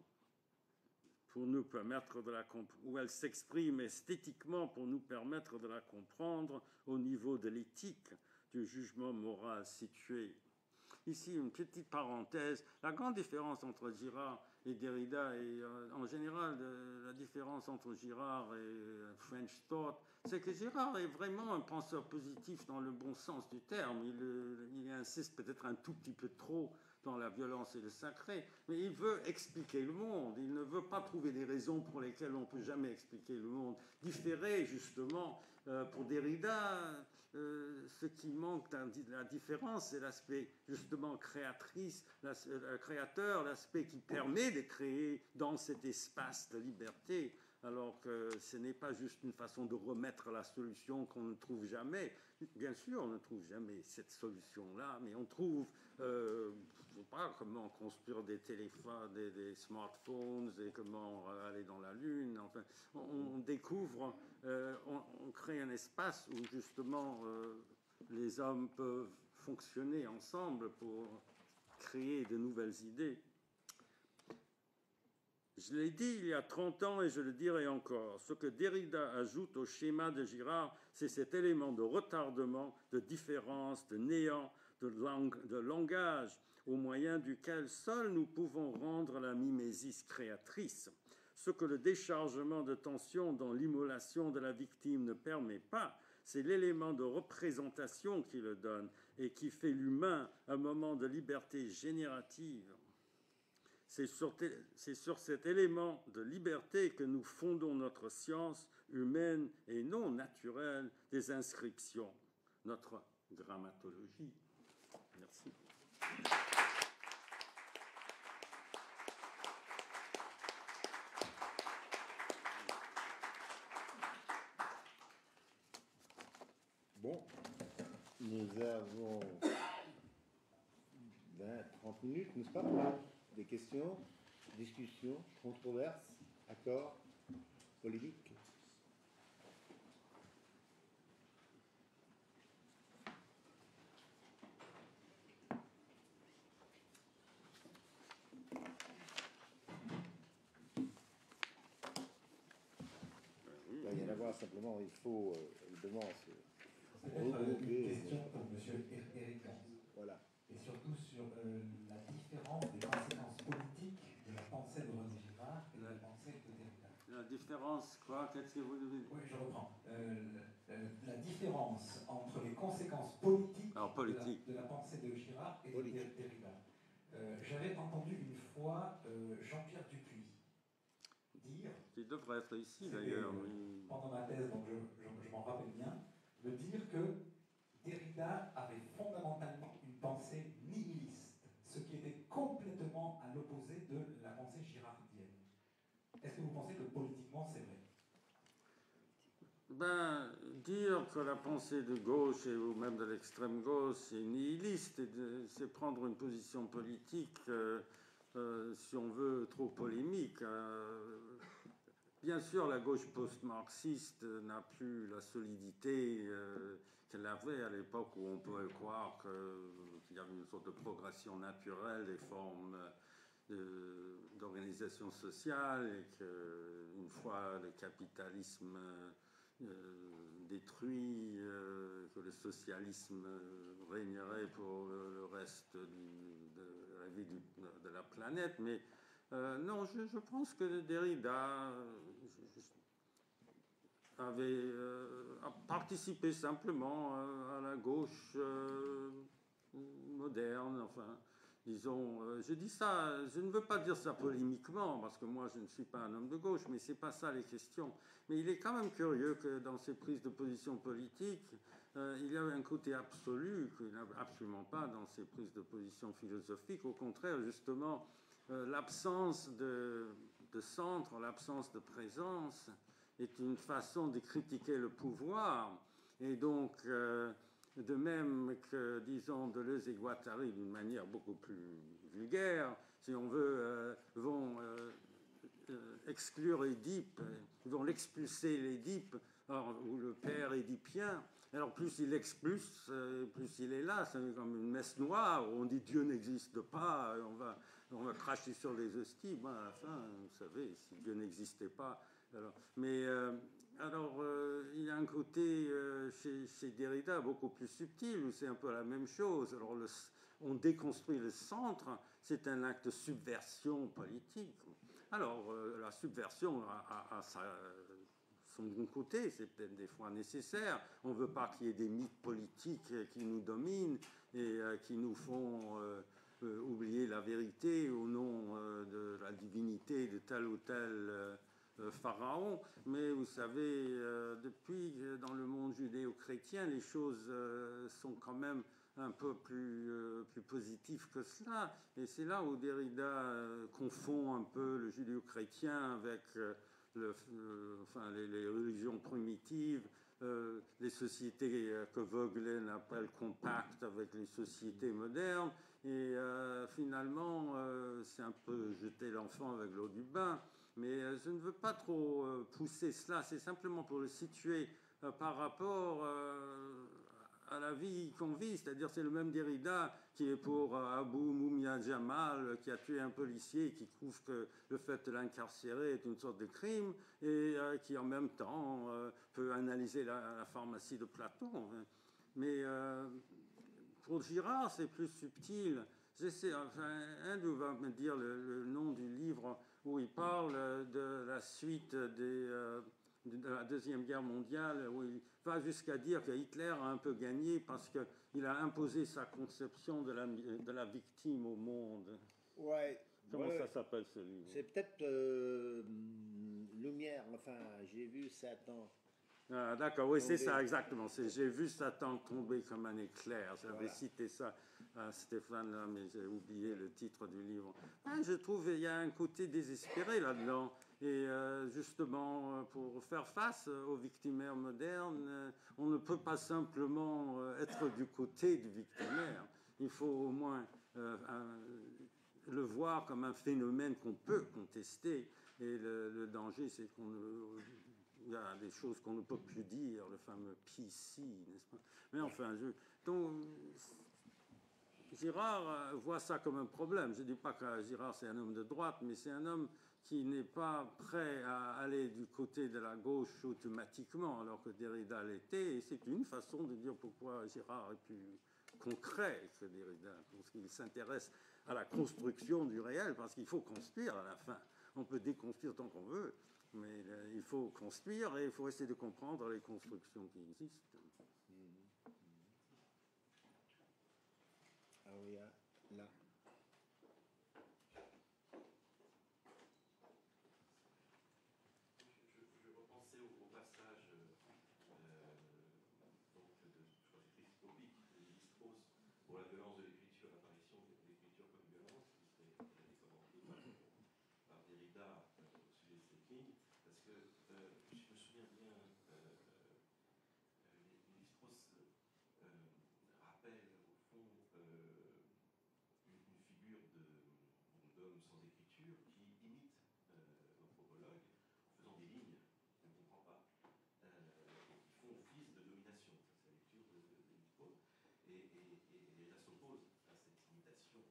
où elle s'exprime esthétiquement pour nous permettre de la comprendre au niveau de l'éthique, du jugement moral situé. Ici, une petite parenthèse. La grande différence entre Girard et Derrida, et en général la différence entre Girard et French Thought, c'est que Girard est vraiment un penseur positif dans le bon sens du terme. Il insiste peut-être un tout petit peu trop dans la violence et le sacré, mais il veut expliquer le monde. Il ne veut pas trouver des raisons pour lesquelles on ne peut jamais expliquer le monde. Différer, justement, pour Derrida, ce qui manque de la différence, c'est l'aspect justement créateur, l'aspect qui permet de créer dans cet espace de liberté alors que ce n'est pas juste une façon de remettre la solution qu'on ne trouve jamais. Bien sûr, on ne trouve jamais cette solution-là, mais on trouve, je ne sais pas, comment construire des téléphones, des smartphones, et comment aller dans la Lune. Enfin, on découvre, on crée un espace où justement les hommes peuvent fonctionner ensemble pour créer de nouvelles idées. Je l'ai dit il y a 30 ans et je le dirai encore. Ce que Derrida ajoute au schéma de Girard, c'est cet élément de retardement, de différence, de néant, de langage, au moyen duquel seuls nous pouvons rendre la mimésis créatrice. Ce que le déchargement de tension dans l'immolation de la victime ne permet pas, c'est l'élément de représentation qui le donne et qui fait l'humain un moment de liberté générative. C'est sur cet élément de liberté que nous fondons notre science humaine et non naturelle des inscriptions, notre grammatologie. Merci. Bon, nous avons 20-30 minutes, n'est-ce pas? Des questions, discussions, controverses, accords, polémiques. Il va y en avoir simplement, il faut évidemment une question pour M. Éric Gans. Voilà. Et surtout sur la différence des conséquences politiques de la pensée de René Girard et de la pensée de Derrida. La différence, quoi? Qu'est-ce que vous devez dire? Oui, je reprends. La différence entre les conséquences politiques, de la pensée de Girard et de Derrida. J'avais entendu une fois Jean-Pierre Dupuis dire... Il devrait être ici, d'ailleurs. Pendant ma thèse, donc je m'en rappelle bien, de dire que Derrida avait fondamentalement une pensée nihiliste, ce qui était complètement à l'opposé de la pensée girardienne. Est-ce que vous pensez que politiquement c'est vrai? Ben, dire que la pensée de gauche ou même de l'extrême gauche est nihiliste, c'est prendre une position politique, si on veut, trop polémique. Bien sûr, la gauche post-marxiste n'a plus la solidité qu'elle avait à l'époque où on pouvait croire qu'il y avait une sorte de progression naturelle des formes d'organisation sociale et qu'une fois le capitalisme détruit, que le socialisme régnerait pour le reste de la vie de la planète. Mais non, je pense que Derrida avait participé simplement à la gauche moderne, enfin, disons, je dis ça, je ne veux pas dire ça polémiquement, parce que moi je ne suis pas un homme de gauche, mais ce n'est pas ça les questions. Mais il est quand même curieux que dans ses prises de position politiques, il y avait un côté absolu qu'il n'a absolument pas dans ses prises de position philosophiques. Au contraire, justement, l'absence de centre, l'absence de présence est une façon de critiquer le pouvoir. Et donc, de même que, disons, Deleuze et Guattari, d'une manière beaucoup plus vulgaire, si on veut, vont exclure Édipe, ils vont l'expulser l'Édipe, ou le père édipien. Alors plus il expulse, plus il est là. C'est comme une messe noire où on dit Dieu n'existe pas, on va cracher sur les hosties. Ben, à la fin, vous savez, si Dieu n'existait pas. Alors, mais il y a un côté chez Derrida beaucoup plus subtil où c'est un peu la même chose. Alors on déconstruit le centre, c'est un acte de subversion politique. Alors la subversion a son bon côté, c'est peut-être des fois nécessaire. On ne veut pas qu'il y ait des mythes politiques qui nous dominent et qui nous font oublier la vérité au nom de la divinité de tel ou tel pharaon. Mais vous savez, depuis dans le monde judéo-chrétien, les choses sont quand même un peu plus positives que cela. Et c'est là où Derrida confond un peu le judéo-chrétien avec enfin, les religions primitives, les sociétés que Vogelen appelle compactes avec les sociétés modernes. Et finalement, c'est un peu jeter l'enfant avec l'eau du bain. Mais je ne veux pas trop pousser cela. C'est simplement pour le situer par rapport à la vie qu'on vit. C'est-à-dire, c'est le même Derrida qui est pour Abu Mumia Jamal, qui a tué un policier, qui trouve que le fait de l'incarcérer est une sorte de crime, et qui en même temps peut analyser la pharmacie de Platon. Mais pour Girard, c'est plus subtil. Enfin, Andrew va me dire le nom du livre où il parle de la suite de la Deuxième Guerre mondiale, où il va jusqu'à dire que Hitler a un peu gagné parce qu'il a imposé sa conception de la victime au monde. Ouais. Comment ça s'appelle ce livre? C'est peut-être Lumière, enfin, j'ai vu Satan. Ah, d'accord, oui, c'est ça, exactement. J'ai vu Satan tomber comme un éclair. J'avais cité ça à Stéphane, là, mais j'ai oublié le titre du livre. Ah, je trouve qu'il y a un côté désespéré là-dedans. Et justement, pour faire face aux victimaires modernes, on ne peut pas simplement être du côté du victimaire. Il faut au moins le voir comme un phénomène qu'on peut contester. Et le danger, c'est qu'on il y a des choses qu'on ne peut plus dire, le fameux PC, n'est-ce pas? Mais enfin, donc, Girard voit ça comme un problème. Je ne dis pas que Girard, c'est un homme de droite, mais c'est un homme qui n'est pas prêt à aller du côté de la gauche automatiquement, alors que Derrida l'était. Et c'est une façon de dire pourquoi Girard est plus concret que Derrida, parce qu'il s'intéresse à la construction du réel, parce qu'il faut construire à la fin. On peut déconstruire tant qu'on veut, mais il faut construire et il faut essayer de comprendre les constructions qui existent. Ah oui, là. Je repensais au passage donc de topique de Lévi-Strauss pour la violence de l'écriture, l'apparition de l'écriture comme violence, qui a été commenté par Derrida au sujet de cette ligne, parce que je me souviens bien, Lévi-Strauss rappelle au fond une figure d'homme sans écriture qui imite l'anthropologue en faisant des lignes qu'on ne comprend pas et qui font office de domination. C'est la lecture de Lévi-Strauss. Et Derrida s'oppose à cette imitation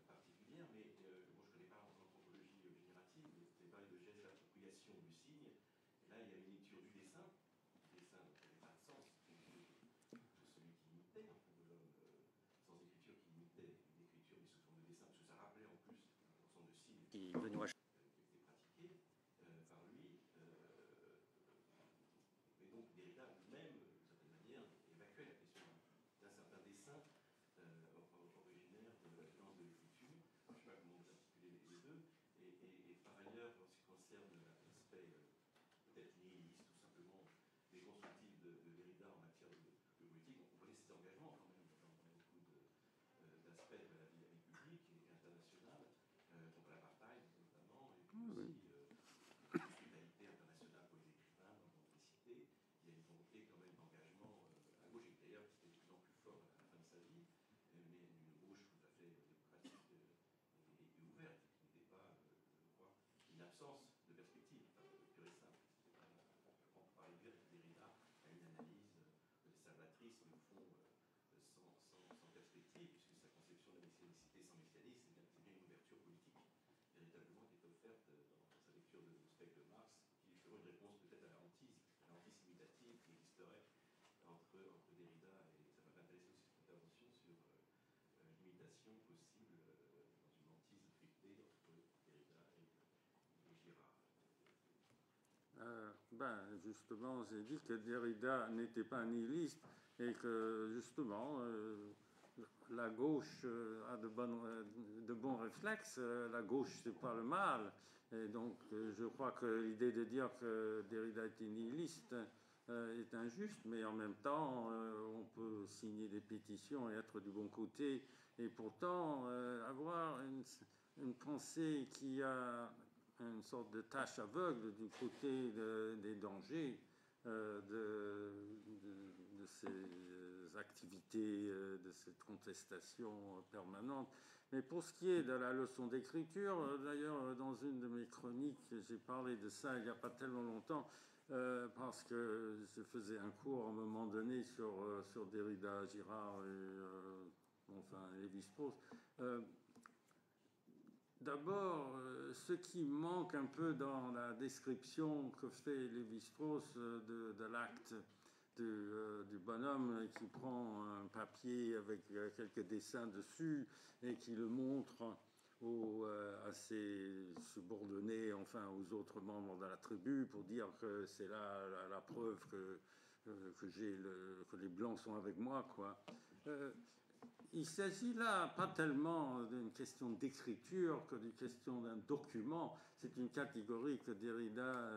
particulière, mais moi je ne connais pas l'anthropologie générative, mais vous avez parlé de geste d'appropriation du signe, et là il y a une lecture du dessin n'avait pas de sens, de celui qui imitait, en fait, de l'homme sans écriture qui imitait une écriture mais sous forme de dessin, parce que ça rappelait en plus l'ensemble de signes qui était pratiqué par lui. Et donc Derrida lui-même, d'une certaine manière, évacuait la question d'un certain dessin originaire de la violence de l'écriture. Je ne sais pas comment vous articulez les deux. Et par ailleurs, en ce qui concerne l'aspect peut-être nihiliste, tout simplement déconstructif de Derrida en matière de politique, on connaît ses engagements quand même dans beaucoup d'aspects de la vie publique et internationale, contre l'apartheid notamment, et puis aussi l'hospitalité internationale pour les écrivains, dans l'authenticité. Il y a une volonté quand même d'engagement à gauche, et d'ailleurs qui était de plus en plus fort à la fin de sa vie, mais une gauche tout à fait démocratique et ouverte, qui n'était pas, je crois, une absence de perspective, pure et simple. On parlait bien que Derrida a une analyse salvatrice, mais au fond sans perspective, puisque sa conception de la messianicité sans messianisme, c'est bien une ouverture politique, véritablement, qui est offerte dans sa lecture de Spectre de Marx, qui lui ferait une réponse peut-être à l'antisémitative qui existerait entre Derrida et ça m'a intéressé aussi cette intervention sur l'imitation possible dans une hantise cryptée entre Derrida et Girard. Justement, j'ai dit que Derrida n'était pas nihiliste et que justement la gauche a de bons réflexes. La gauche, c'est pas le mal. Et donc, je crois que l'idée de dire que Derrida était nihiliste est injuste, mais en même temps, on peut signer des pétitions et être du bon côté, et pourtant avoir une pensée qui a une sorte de tâche aveugle du côté des dangers de ces activités, de cette contestation permanente. Mais pour ce qui est de la leçon d'écriture, d'ailleurs, dans une de mes chroniques, j'ai parlé de ça il n'y a pas tellement longtemps, parce que je faisais un cours à un moment donné sur Derrida, Girard et enfin Lévi-Strauss. D'abord, ce qui manque un peu dans la description que fait Lévi-Strauss de l'acte du bonhomme qui prend un papier avec quelques dessins dessus et qui le montre à ses subordonnés, enfin aux autres membres de la tribu, pour dire que c'est là la preuve que les Blancs sont avec moi, quoi. Il s'agit là pas tellement d'une question d'écriture que d'une question d'un document. C'est une catégorie que Derrida,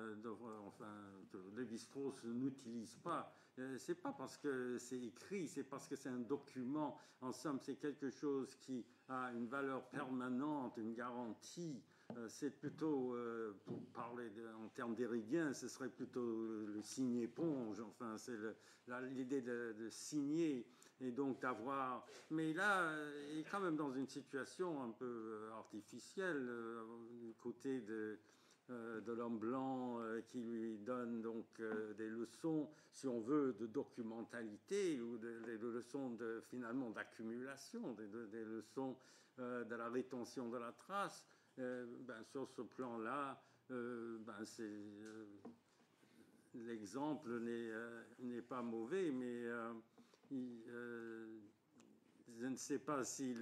que Lévi-Strauss n'utilise pas. C'est pas parce que c'est écrit, c'est parce que c'est un document. En somme, c'est quelque chose qui a une valeur permanente, une garantie. C'est plutôt, pour parler en termes derridiens, ce serait plutôt le signe-éponge. Enfin, c'est l'idée de signer. Et donc d'avoir... Mais là, il est quand même dans une situation un peu artificielle du côté de l'homme blanc qui lui donne donc des leçons, si on veut, de documentalité ou des leçons finalement d'accumulation, des leçons de la rétention de la trace. Sur ce plan-là, l'exemple n'est pas mauvais, mais... je ne sais pas si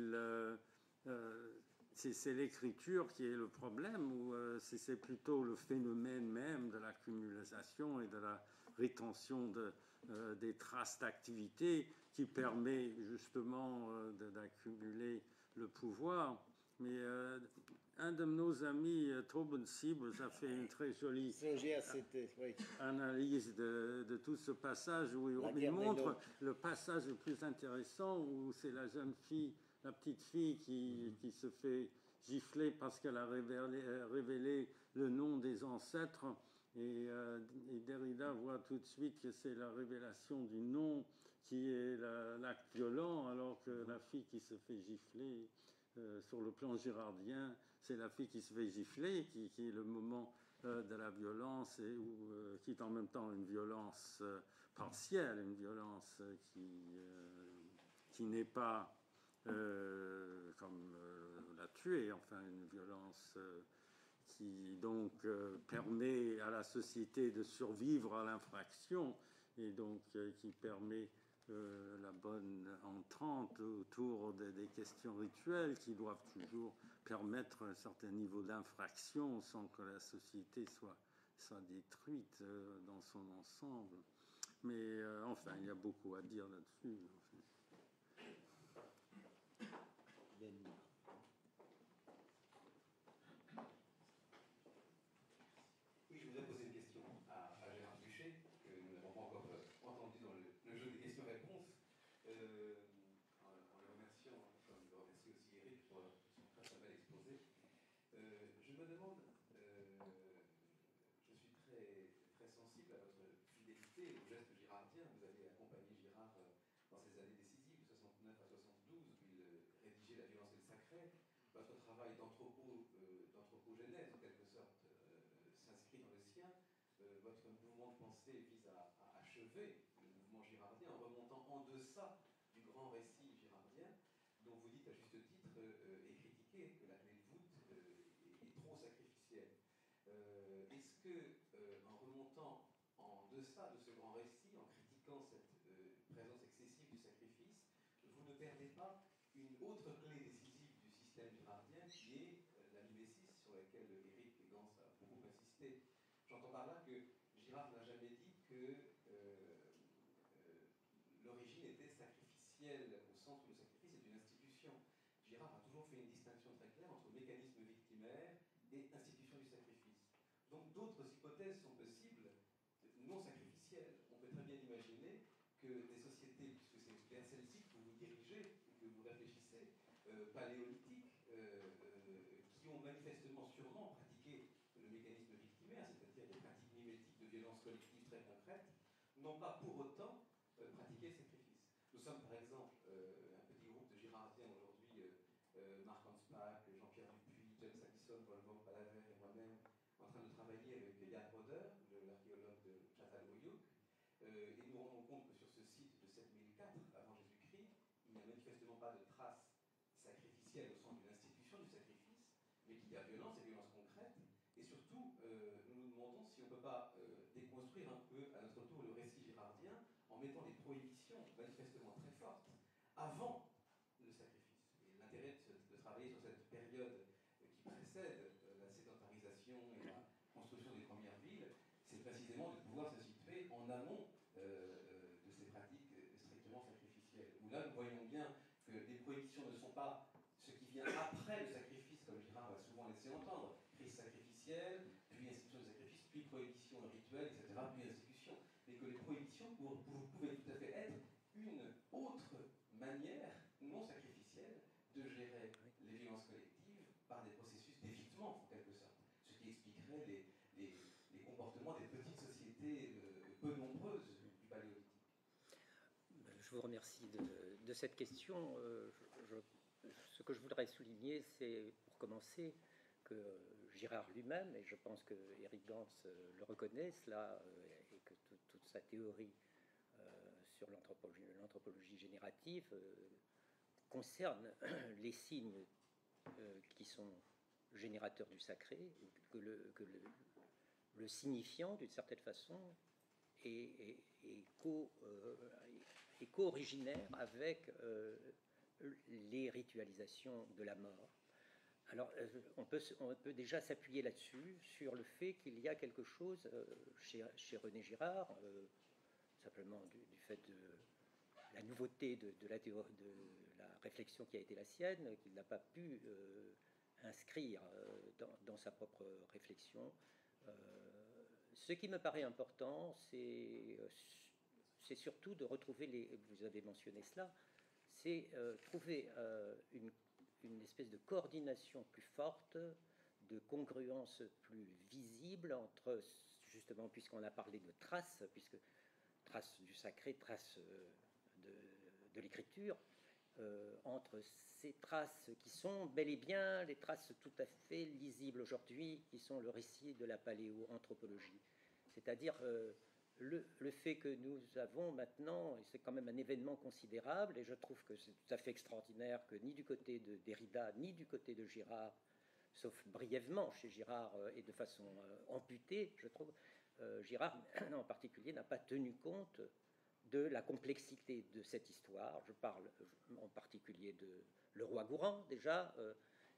c'est l'écriture qui est le problème ou si c'est plutôt le phénomène même de l'accumulation et de la rétention des traces d'activité qui permet justement d'accumuler le pouvoir. Mais un de nos amis, Tobin Siebels, a fait une très jolie analyse de tout ce passage où il montre le passage le plus intéressant où c'est la jeune fille, la petite fille qui se fait gifler parce qu'elle a révélé le nom des ancêtres. Et Derrida voit tout de suite que c'est la révélation du nom qui est l'acte violent, alors que la fille qui se fait gifler... sur le plan girardien, c'est la fille qui se fait gifler, qui est le moment de la violence, et qui est en même temps une violence partielle, une violence qui n'est pas comme la tuer, enfin une violence qui donc permet à la société de survivre à l'infraction, et donc qui permet la bonne entrante autour des questions rituelles qui doivent toujours permettre un certain niveau d'infraction sans que la société soit détruite dans son ensemble. Mais enfin, il y a beaucoup à dire là-dessus. Oui, je voudrais poser une question à Gérard Buchet, que nous n'avons pas encore entendu dans le jeu des questions-réponses, en le remerciant, comme je remercie aussi Eric pour son très bel exposé. Je me demande, je suis très, très sensible à votre fidélité au geste girardien. Vous avez accompagné Girard dans ses années décisives, de 69 à 72, où il rédigeait La violence et le sacré. Votre travail d'anthropogénèse, en quelque sorte, s'inscrit dans le sien. Votre mouvement de pensée vise à achever le mouvement girardien en remontant en deçà du grand récit girardien, dont vous dites à juste titre et critiquez que la clé de voûte est trop sacrificielle. Est-ce que, en remontant en deçà de ce grand récit, en critiquant cette présence excessive du sacrifice, vous ne perdez pas une autre clé décisive du système girardien qui est la mimésis, sur laquelle Éric Gans a beaucoup insisté. J'entends par là que Girard n'a jamais dit que l'origine était sacrificielle, au sens où le sacrifice est une institution. Girard a toujours fait une distinction très claire entre mécanisme victimaire et institution du sacrifice. Donc d'autres hypothèses sont possibles, non sacrificielles. On peut très bien imaginer que des sociétés, puisque c'est vers celles-ci que vous vous dirigez, que vous réfléchissez, paléolithiques, qui ont manifestement sûrement pratiqué violences collectives très concrètes, n'ont pas pour autant pratiqué le sacrifice. Nous sommes par exemple un petit groupe de Girardiens aujourd'hui, Marc Anspach, Jean-Pierre Dupuis, James Allison, Wolfgang Palaver et moi-même, en train de travailler avec Jan Roder, l'archéologue de Châtellerault-Huyuk, et nous rendons compte que sur ce site de 7004 avant Jésus-Christ, il n'y a manifestement pas de traces sacrificielles au sens d'une institution du sacrifice, mais qu'il y a violence et violence concrète. Et surtout, nous nous demandons si on ne peut pas déconstruire un peu à notre tour le récit girardien en mettant des prohibitions manifestement très fortes avant le sacrifice. Et l'intérêt de travailler sur cette période qui précède la sédentarisation et la construction des premières villes, c'est précisément de pouvoir se situer en amont de ces pratiques strictement sacrificielles. Où là, nous voyons bien que les prohibitions ne sont pas ce qui vient après le sacrifice, comme Girard va souvent laisser entendre, crise sacrificielle, puis institution de sacrifice, puis prohibition rituelle, etc., puis institution. Mais que les prohibitions pouvaient tout à fait être une autre manière non sacrificielle de gérer les violences collectives par des processus d'évitement, en quelque sorte. Ce qui expliquerait les comportements des petites sociétés peu nombreuses du Paléolithique. Je vous remercie de cette question. Ce que je voudrais souligner, c'est, pour commencer, que Girard lui-même, et je pense que Eric Gans le reconnaît, cela, et que toute sa théorie sur l'anthropologie générative concerne les signes qui sont générateurs du sacré, que le signifiant, d'une certaine façon, est co-originaire avec les ritualisations de la mort. Alors, on peut déjà s'appuyer là-dessus, sur le fait qu'il y a quelque chose chez René Girard, simplement du fait de la nouveauté de la réflexion qui a été la sienne, qu'il n'a pas pu inscrire dans sa propre réflexion. Ce qui me paraît important, c'est surtout de retrouver, vous avez mentionné cela, c'est trouver une espèce de coordination plus forte, de congruence plus visible entre, justement, puisqu'on a parlé de traces, puisque traces du sacré, traces de l'écriture, entre ces traces qui sont bel et bien les traces tout à fait lisibles aujourd'hui, qui sont le récit de la paléoanthropologie. C'est-à-dire le fait que nous avons maintenant, et c'est quand même un événement considérable, et je trouve que c'est tout à fait extraordinaire que ni du côté de Derrida, ni du côté de Girard, sauf brièvement chez Girard et de façon amputée, je trouve, Girard en particulier n'a pas tenu compte de la complexité de cette histoire. Je parle en particulier de Le Roi Gourand, déjà,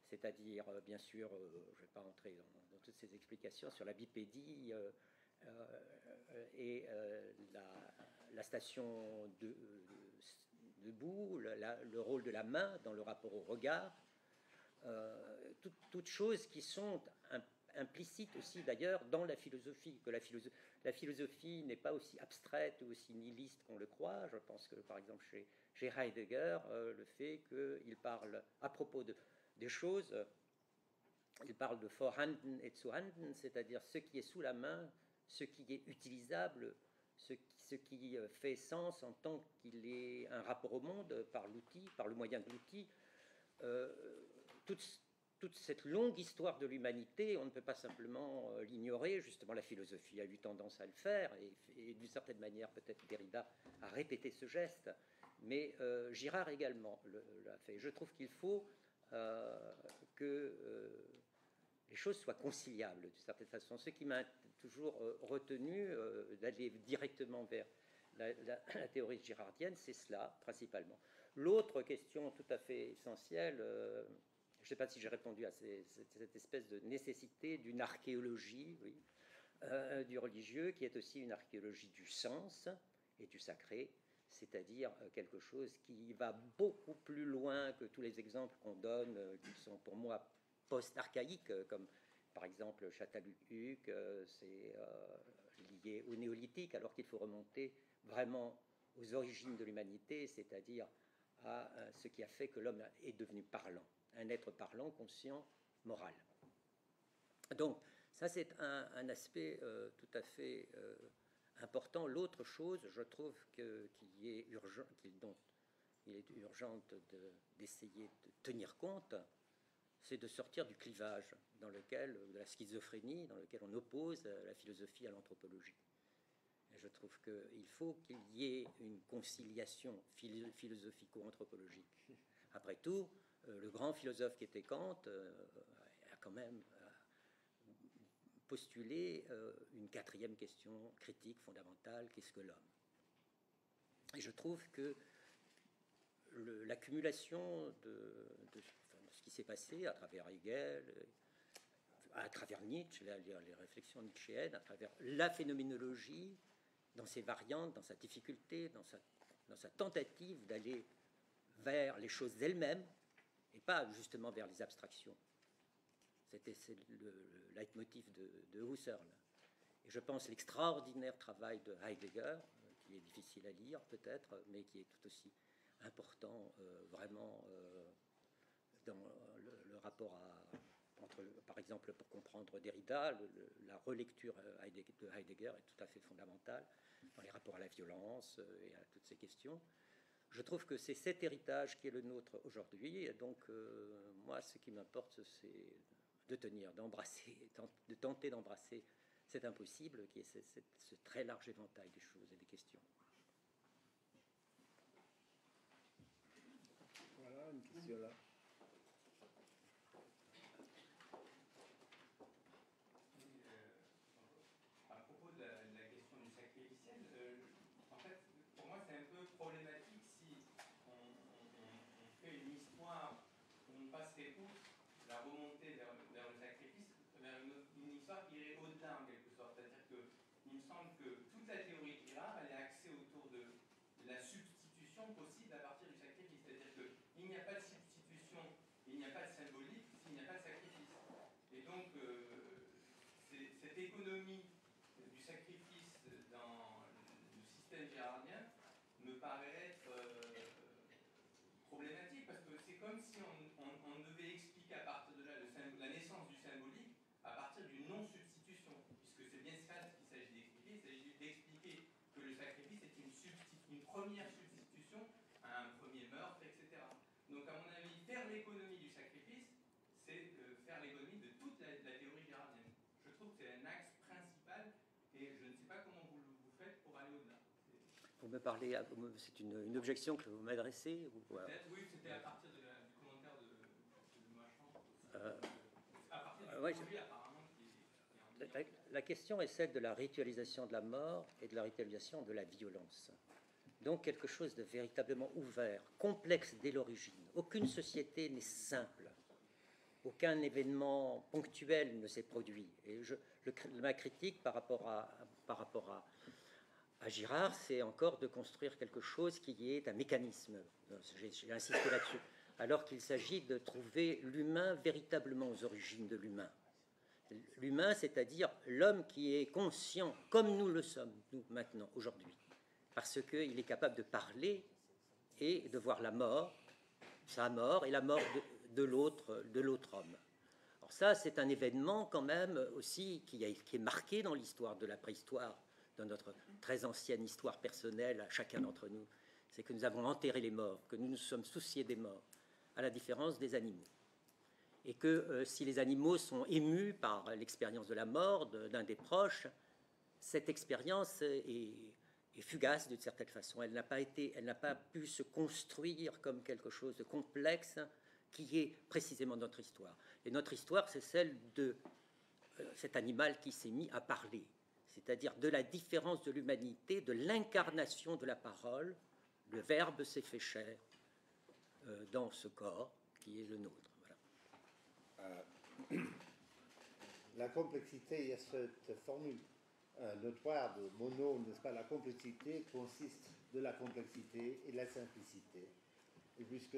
c'est-à-dire, bien sûr, je ne vais pas entrer dans toutes ces explications sur la bipédie et la station debout, le rôle de la main dans le rapport au regard, toutes choses qui sont implicites aussi d'ailleurs dans la philosophie, que la philosophie n'est pas aussi abstraite ou aussi nihiliste qu'on le croit. Je pense que par exemple chez Heidegger, le fait qu'il parle à propos des choses, il parle de Vorhanden et Zuhanden, c'est-à-dire ce qui est sous la main, ce qui est utilisable, ce qui fait sens en tant qu'il est un rapport au monde par l'outil, par le moyen de l'outil. Toute cette longue histoire de l'humanité, on ne peut pas simplement l'ignorer. Justement, la philosophie a eu tendance à le faire, et d'une certaine manière, peut-être Derrida a répété ce geste, mais Girard également l'a fait. Je trouve qu'il faut que les choses soient conciliables d'une certaine façon. Ce qui m'a toujours retenu d'aller directement vers la théorie girardienne, c'est cela, principalement. L'autre question tout à fait essentielle, je ne sais pas si j'ai répondu à cette espèce de nécessité d'une archéologie, oui, du religieux, qui est aussi une archéologie du sens et du sacré, c'est-à-dire quelque chose qui va beaucoup plus loin que tous les exemples qu'on donne, qui sont pour moi post-archaïques, comme par exemple Châtellerault-Huyuk, c'est lié au néolithique, alors qu'il faut remonter vraiment aux origines de l'humanité, c'est-à-dire à ce qui a fait que l'homme est devenu parlant, un être parlant, conscient, moral. Donc, Ça, c'est un aspect tout à fait important. L'autre chose, je trouve qu'il est urgent, il est urgent d'essayer de tenir compte, c'est de sortir du clivage dans lequel, de la schizophrénie, dans lequel on oppose la philosophie à l'anthropologie. Je trouve qu'il faut qu'il y ait une conciliation philosophico-anthropologique. Après tout, le grand philosophe qui était Kant a quand même postulé une quatrième question critique fondamentale, qu'est-ce que l'homme? Et je trouve que l'accumulation de ce qui s'est passé à travers Hegel, à travers Nietzsche, les réflexions nietzschéennes, à travers la phénoménologie, dans ses variantes, dans sa difficulté, dans sa tentative d'aller vers les choses elles-mêmes, et pas justement vers les abstractions. C'est le leitmotiv de Husserl. Et je pense l'extraordinaire travail de Heidegger, qui est difficile à lire peut-être, mais qui est tout aussi important vraiment dans le rapport entre, par exemple, pour comprendre Derrida, la relecture de Heidegger est tout à fait fondamentale dans les rapports à la violence et à toutes ces questions. Je trouve que c'est cet héritage qui est le nôtre aujourd'hui. Et donc, moi, ce qui m'importe, c'est de tenir, d'embrasser, de tenter d'embrasser cet impossible qui est ce très large éventail des choses et des questions. Voilà, une question là. À propos de la question du sacrificiel, en fait, pour moi, c'est un peu problématique si on fait une histoire où on passerait outre la remontée vers le sacrifice, vers une histoire qui irait au-delà en quelque sorte. C'est-à-dire qu'il me semble que toute la théorie de Girard, elle est axée autour de la substitution possible à partir du sacrifice. C'est-à-dire qu'il n'y a pas de substitution, il n'y a pas de symbolique s'il n'y a pas de sacrifice. Et donc, cette économie du sacrifice dans le système girardien me paraît être problématique parce que c'est comme si on devait expliquer à partir de là la naissance du symbolique à partir d'une non-substitution, puisque c'est bien ça qu'il s'agit d'expliquer. Il s'agit d'expliquer que le sacrifice est une première substitution à un premier meurtre, etc. Donc à mon avis, faire l'économie du sacrifice, c'est faire l'économie de toute la théorie girardienne. Je trouve que c'est un axe principal et je ne sais pas comment vous faites pour aller au-delà. Vous me parlez, c'est une objection que vous m'adressez voilà. Oui, c'était à partir du commentaire de Marchand. À partir du projet, apparemment, qui est la question est celle de la ritualisation de la mort et de la ritualisation de la violence. Donc quelque chose de véritablement ouvert, complexe dès l'origine. Aucune société n'est simple. Aucun événement ponctuel ne s'est produit. Et ma critique par rapport à Girard, c'est encore de construire quelque chose qui est un mécanisme. J'ai insisté là-dessus. Alors qu'il s'agit de trouver l'humain véritablement aux origines de l'humain. L'humain, c'est-à-dire l'homme qui est conscient, comme nous le sommes, nous, maintenant, aujourd'hui. Parce qu'il est capable de parler et de voir la mort, sa mort et la mort de l'autre homme. Alors ça, c'est un événement quand même aussi qui est marqué dans l'histoire de la préhistoire, dans notre très ancienne histoire personnelle à chacun d'entre nous. C'est que nous avons enterré les morts, que nous nous sommes souciés des morts, à la différence des animaux. Et que si les animaux sont émus par l'expérience de la mort d'un des proches, cette expérience est fugace d'une certaine façon. Elle n'a pas pu se construire comme quelque chose de complexe qui est précisément notre histoire. Et notre histoire, c'est celle de cet animal qui s'est mis à parler, c'est-à-dire de la différence de l'humanité, de l'incarnation de la parole. Le Verbe s'est fait chair dans ce corps qui est le nôtre. Voilà. La complexité, il y a cette formule notoire de Monod, n'est-ce pas? La complexité consiste de la complexité et de la simplicité. Et puisque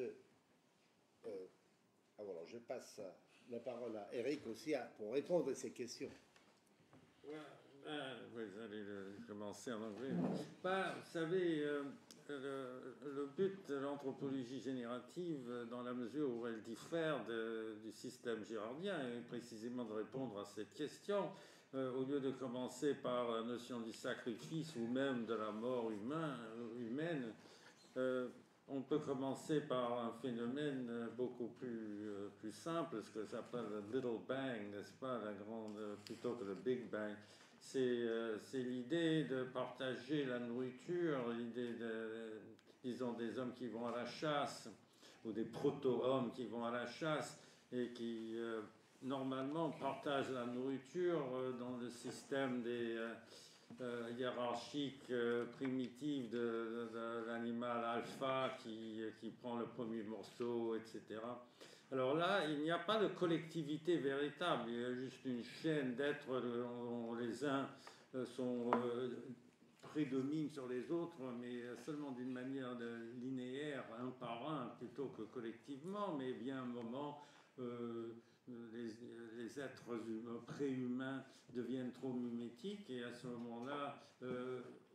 alors je passe la parole à Eric aussi pour répondre à ces questions. Ouais, Oui, vous allez commencer en anglais. Vous savez, le but de l'anthropologie générative, dans la mesure où elle diffère du système girardien, est précisément de répondre à cette question. Au lieu de commencer par la notion du sacrifice ou même de la mort humaine, on peut commencer par un phénomène beaucoup plus simple, ce que j'appelle le Little Bang, n'est-ce pas, plutôt que le Big Bang. C'est l'idée de partager la nourriture, l'idée disons, des hommes qui vont à la chasse, ou des proto-hommes qui vont à la chasse, et qui normalement partagent la nourriture dans le système des hiérarchique primitive de l'animal alpha qui prend le premier morceau, etc. Alors là, il n'y a pas de collectivité véritable, il y a juste une chaîne d'êtres dont les uns prédominent sur les autres, mais seulement d'une manière linéaire, un par un, plutôt que collectivement, mais bien un moment... les êtres préhumains deviennent trop mimétiques et à ce moment-là,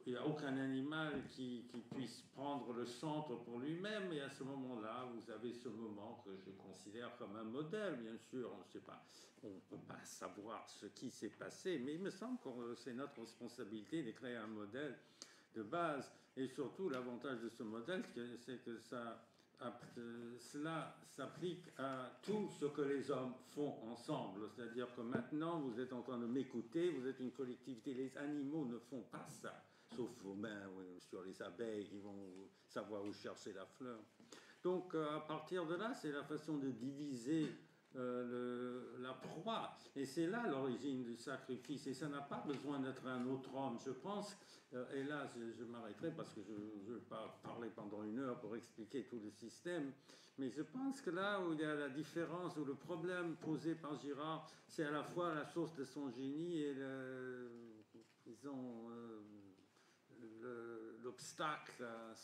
il n'y a aucun animal qui puisse prendre le centre pour lui-même, et à ce moment-là, vous avez ce moment que je considère comme un modèle, bien sûr, on ne sait pas, on ne peut pas savoir ce qui s'est passé, mais il me semble que c'est notre responsabilité de créer un modèle de base, et surtout l'avantage de ce modèle, c'est que cela s'applique à tout ce que les hommes font ensemble. C'est-à-dire que maintenant, vous êtes en train de m'écouter, vous êtes une collectivité. Les animaux ne font pas ça, sauf vos mains sur les abeilles qui vont savoir où chercher la fleur. Donc, à partir de là, c'est la façon de diviser la proie. Et c'est là l'origine du sacrifice. Et ça n'a pas besoin d'être un autre homme. Je pense, et là je m'arrêterai parce que je ne vais pas parler pendant 1 heure pour expliquer tout le système, mais je pense que là où il y a la différence, où le problème posé par Girard, c'est à la fois la source de son génie et disons, l'obstacle à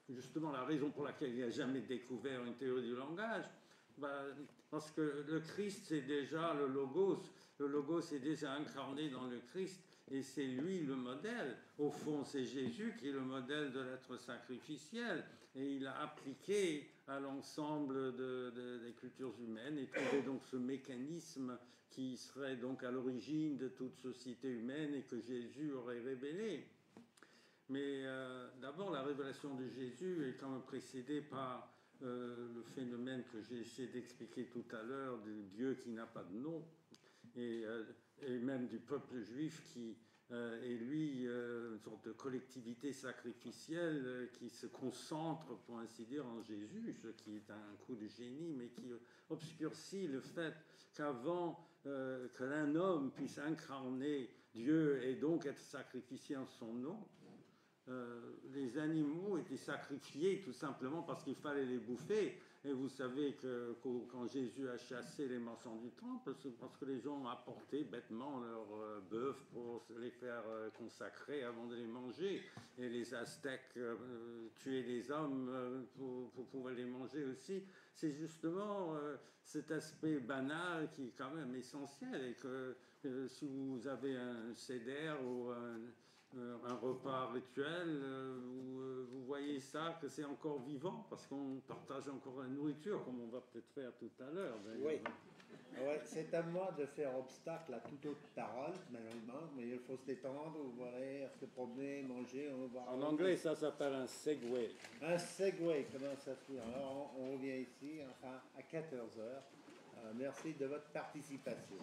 justement la raison pour laquelle il n'a jamais découvert une théorie du langage. Parce que le Christ, c'est déjà le Logos est déjà incarné dans le Christ, et c'est lui le modèle. Au fond, c'est Jésus qui est le modèle de l'être sacrificiel, et il a appliqué à l'ensemble des cultures humaines, et trouvé donc ce mécanisme qui serait donc à l'origine de toute société humaine et que Jésus aurait révélé. Mais d'abord, la révélation de Jésus est quand même précédée par le phénomène que j'ai essayé d'expliquer tout à l'heure, de Dieu qui n'a pas de nom, et même du peuple juif qui est lui une sorte de collectivité sacrificielle qui se concentre, pour ainsi dire, en Jésus, ce qui est un coup de génie, mais qui obscurcit le fait qu'avant qu'un homme puisse incarner Dieu et donc être sacrifié en son nom, les animaux étaient sacrifiés tout simplement parce qu'il fallait les bouffer. Et vous savez que quand Jésus a chassé les marchands du temple, c'est parce que les gens apportaient bêtement leurs bœufs pour les faire consacrer avant de les manger. Et les Aztèques tuaient les hommes pour pouvoir les manger aussi. C'est justement cet aspect banal qui est quand même essentiel, et que si vous avez un seder ou un repas rituel, vous voyez ça, que c'est encore vivant, parce qu'on partage encore la nourriture, comme on va peut-être faire tout à l'heure. Oui. Ouais, c'est à moi de faire obstacle à toute autre parole, malheureusement, mais il faut se détendre, vous voyez, se promener, manger. En anglais, ça s'appelle un segway. Un segway, comment ça se fait? Alors, on revient ici, enfin, à 14h. Merci de votre participation.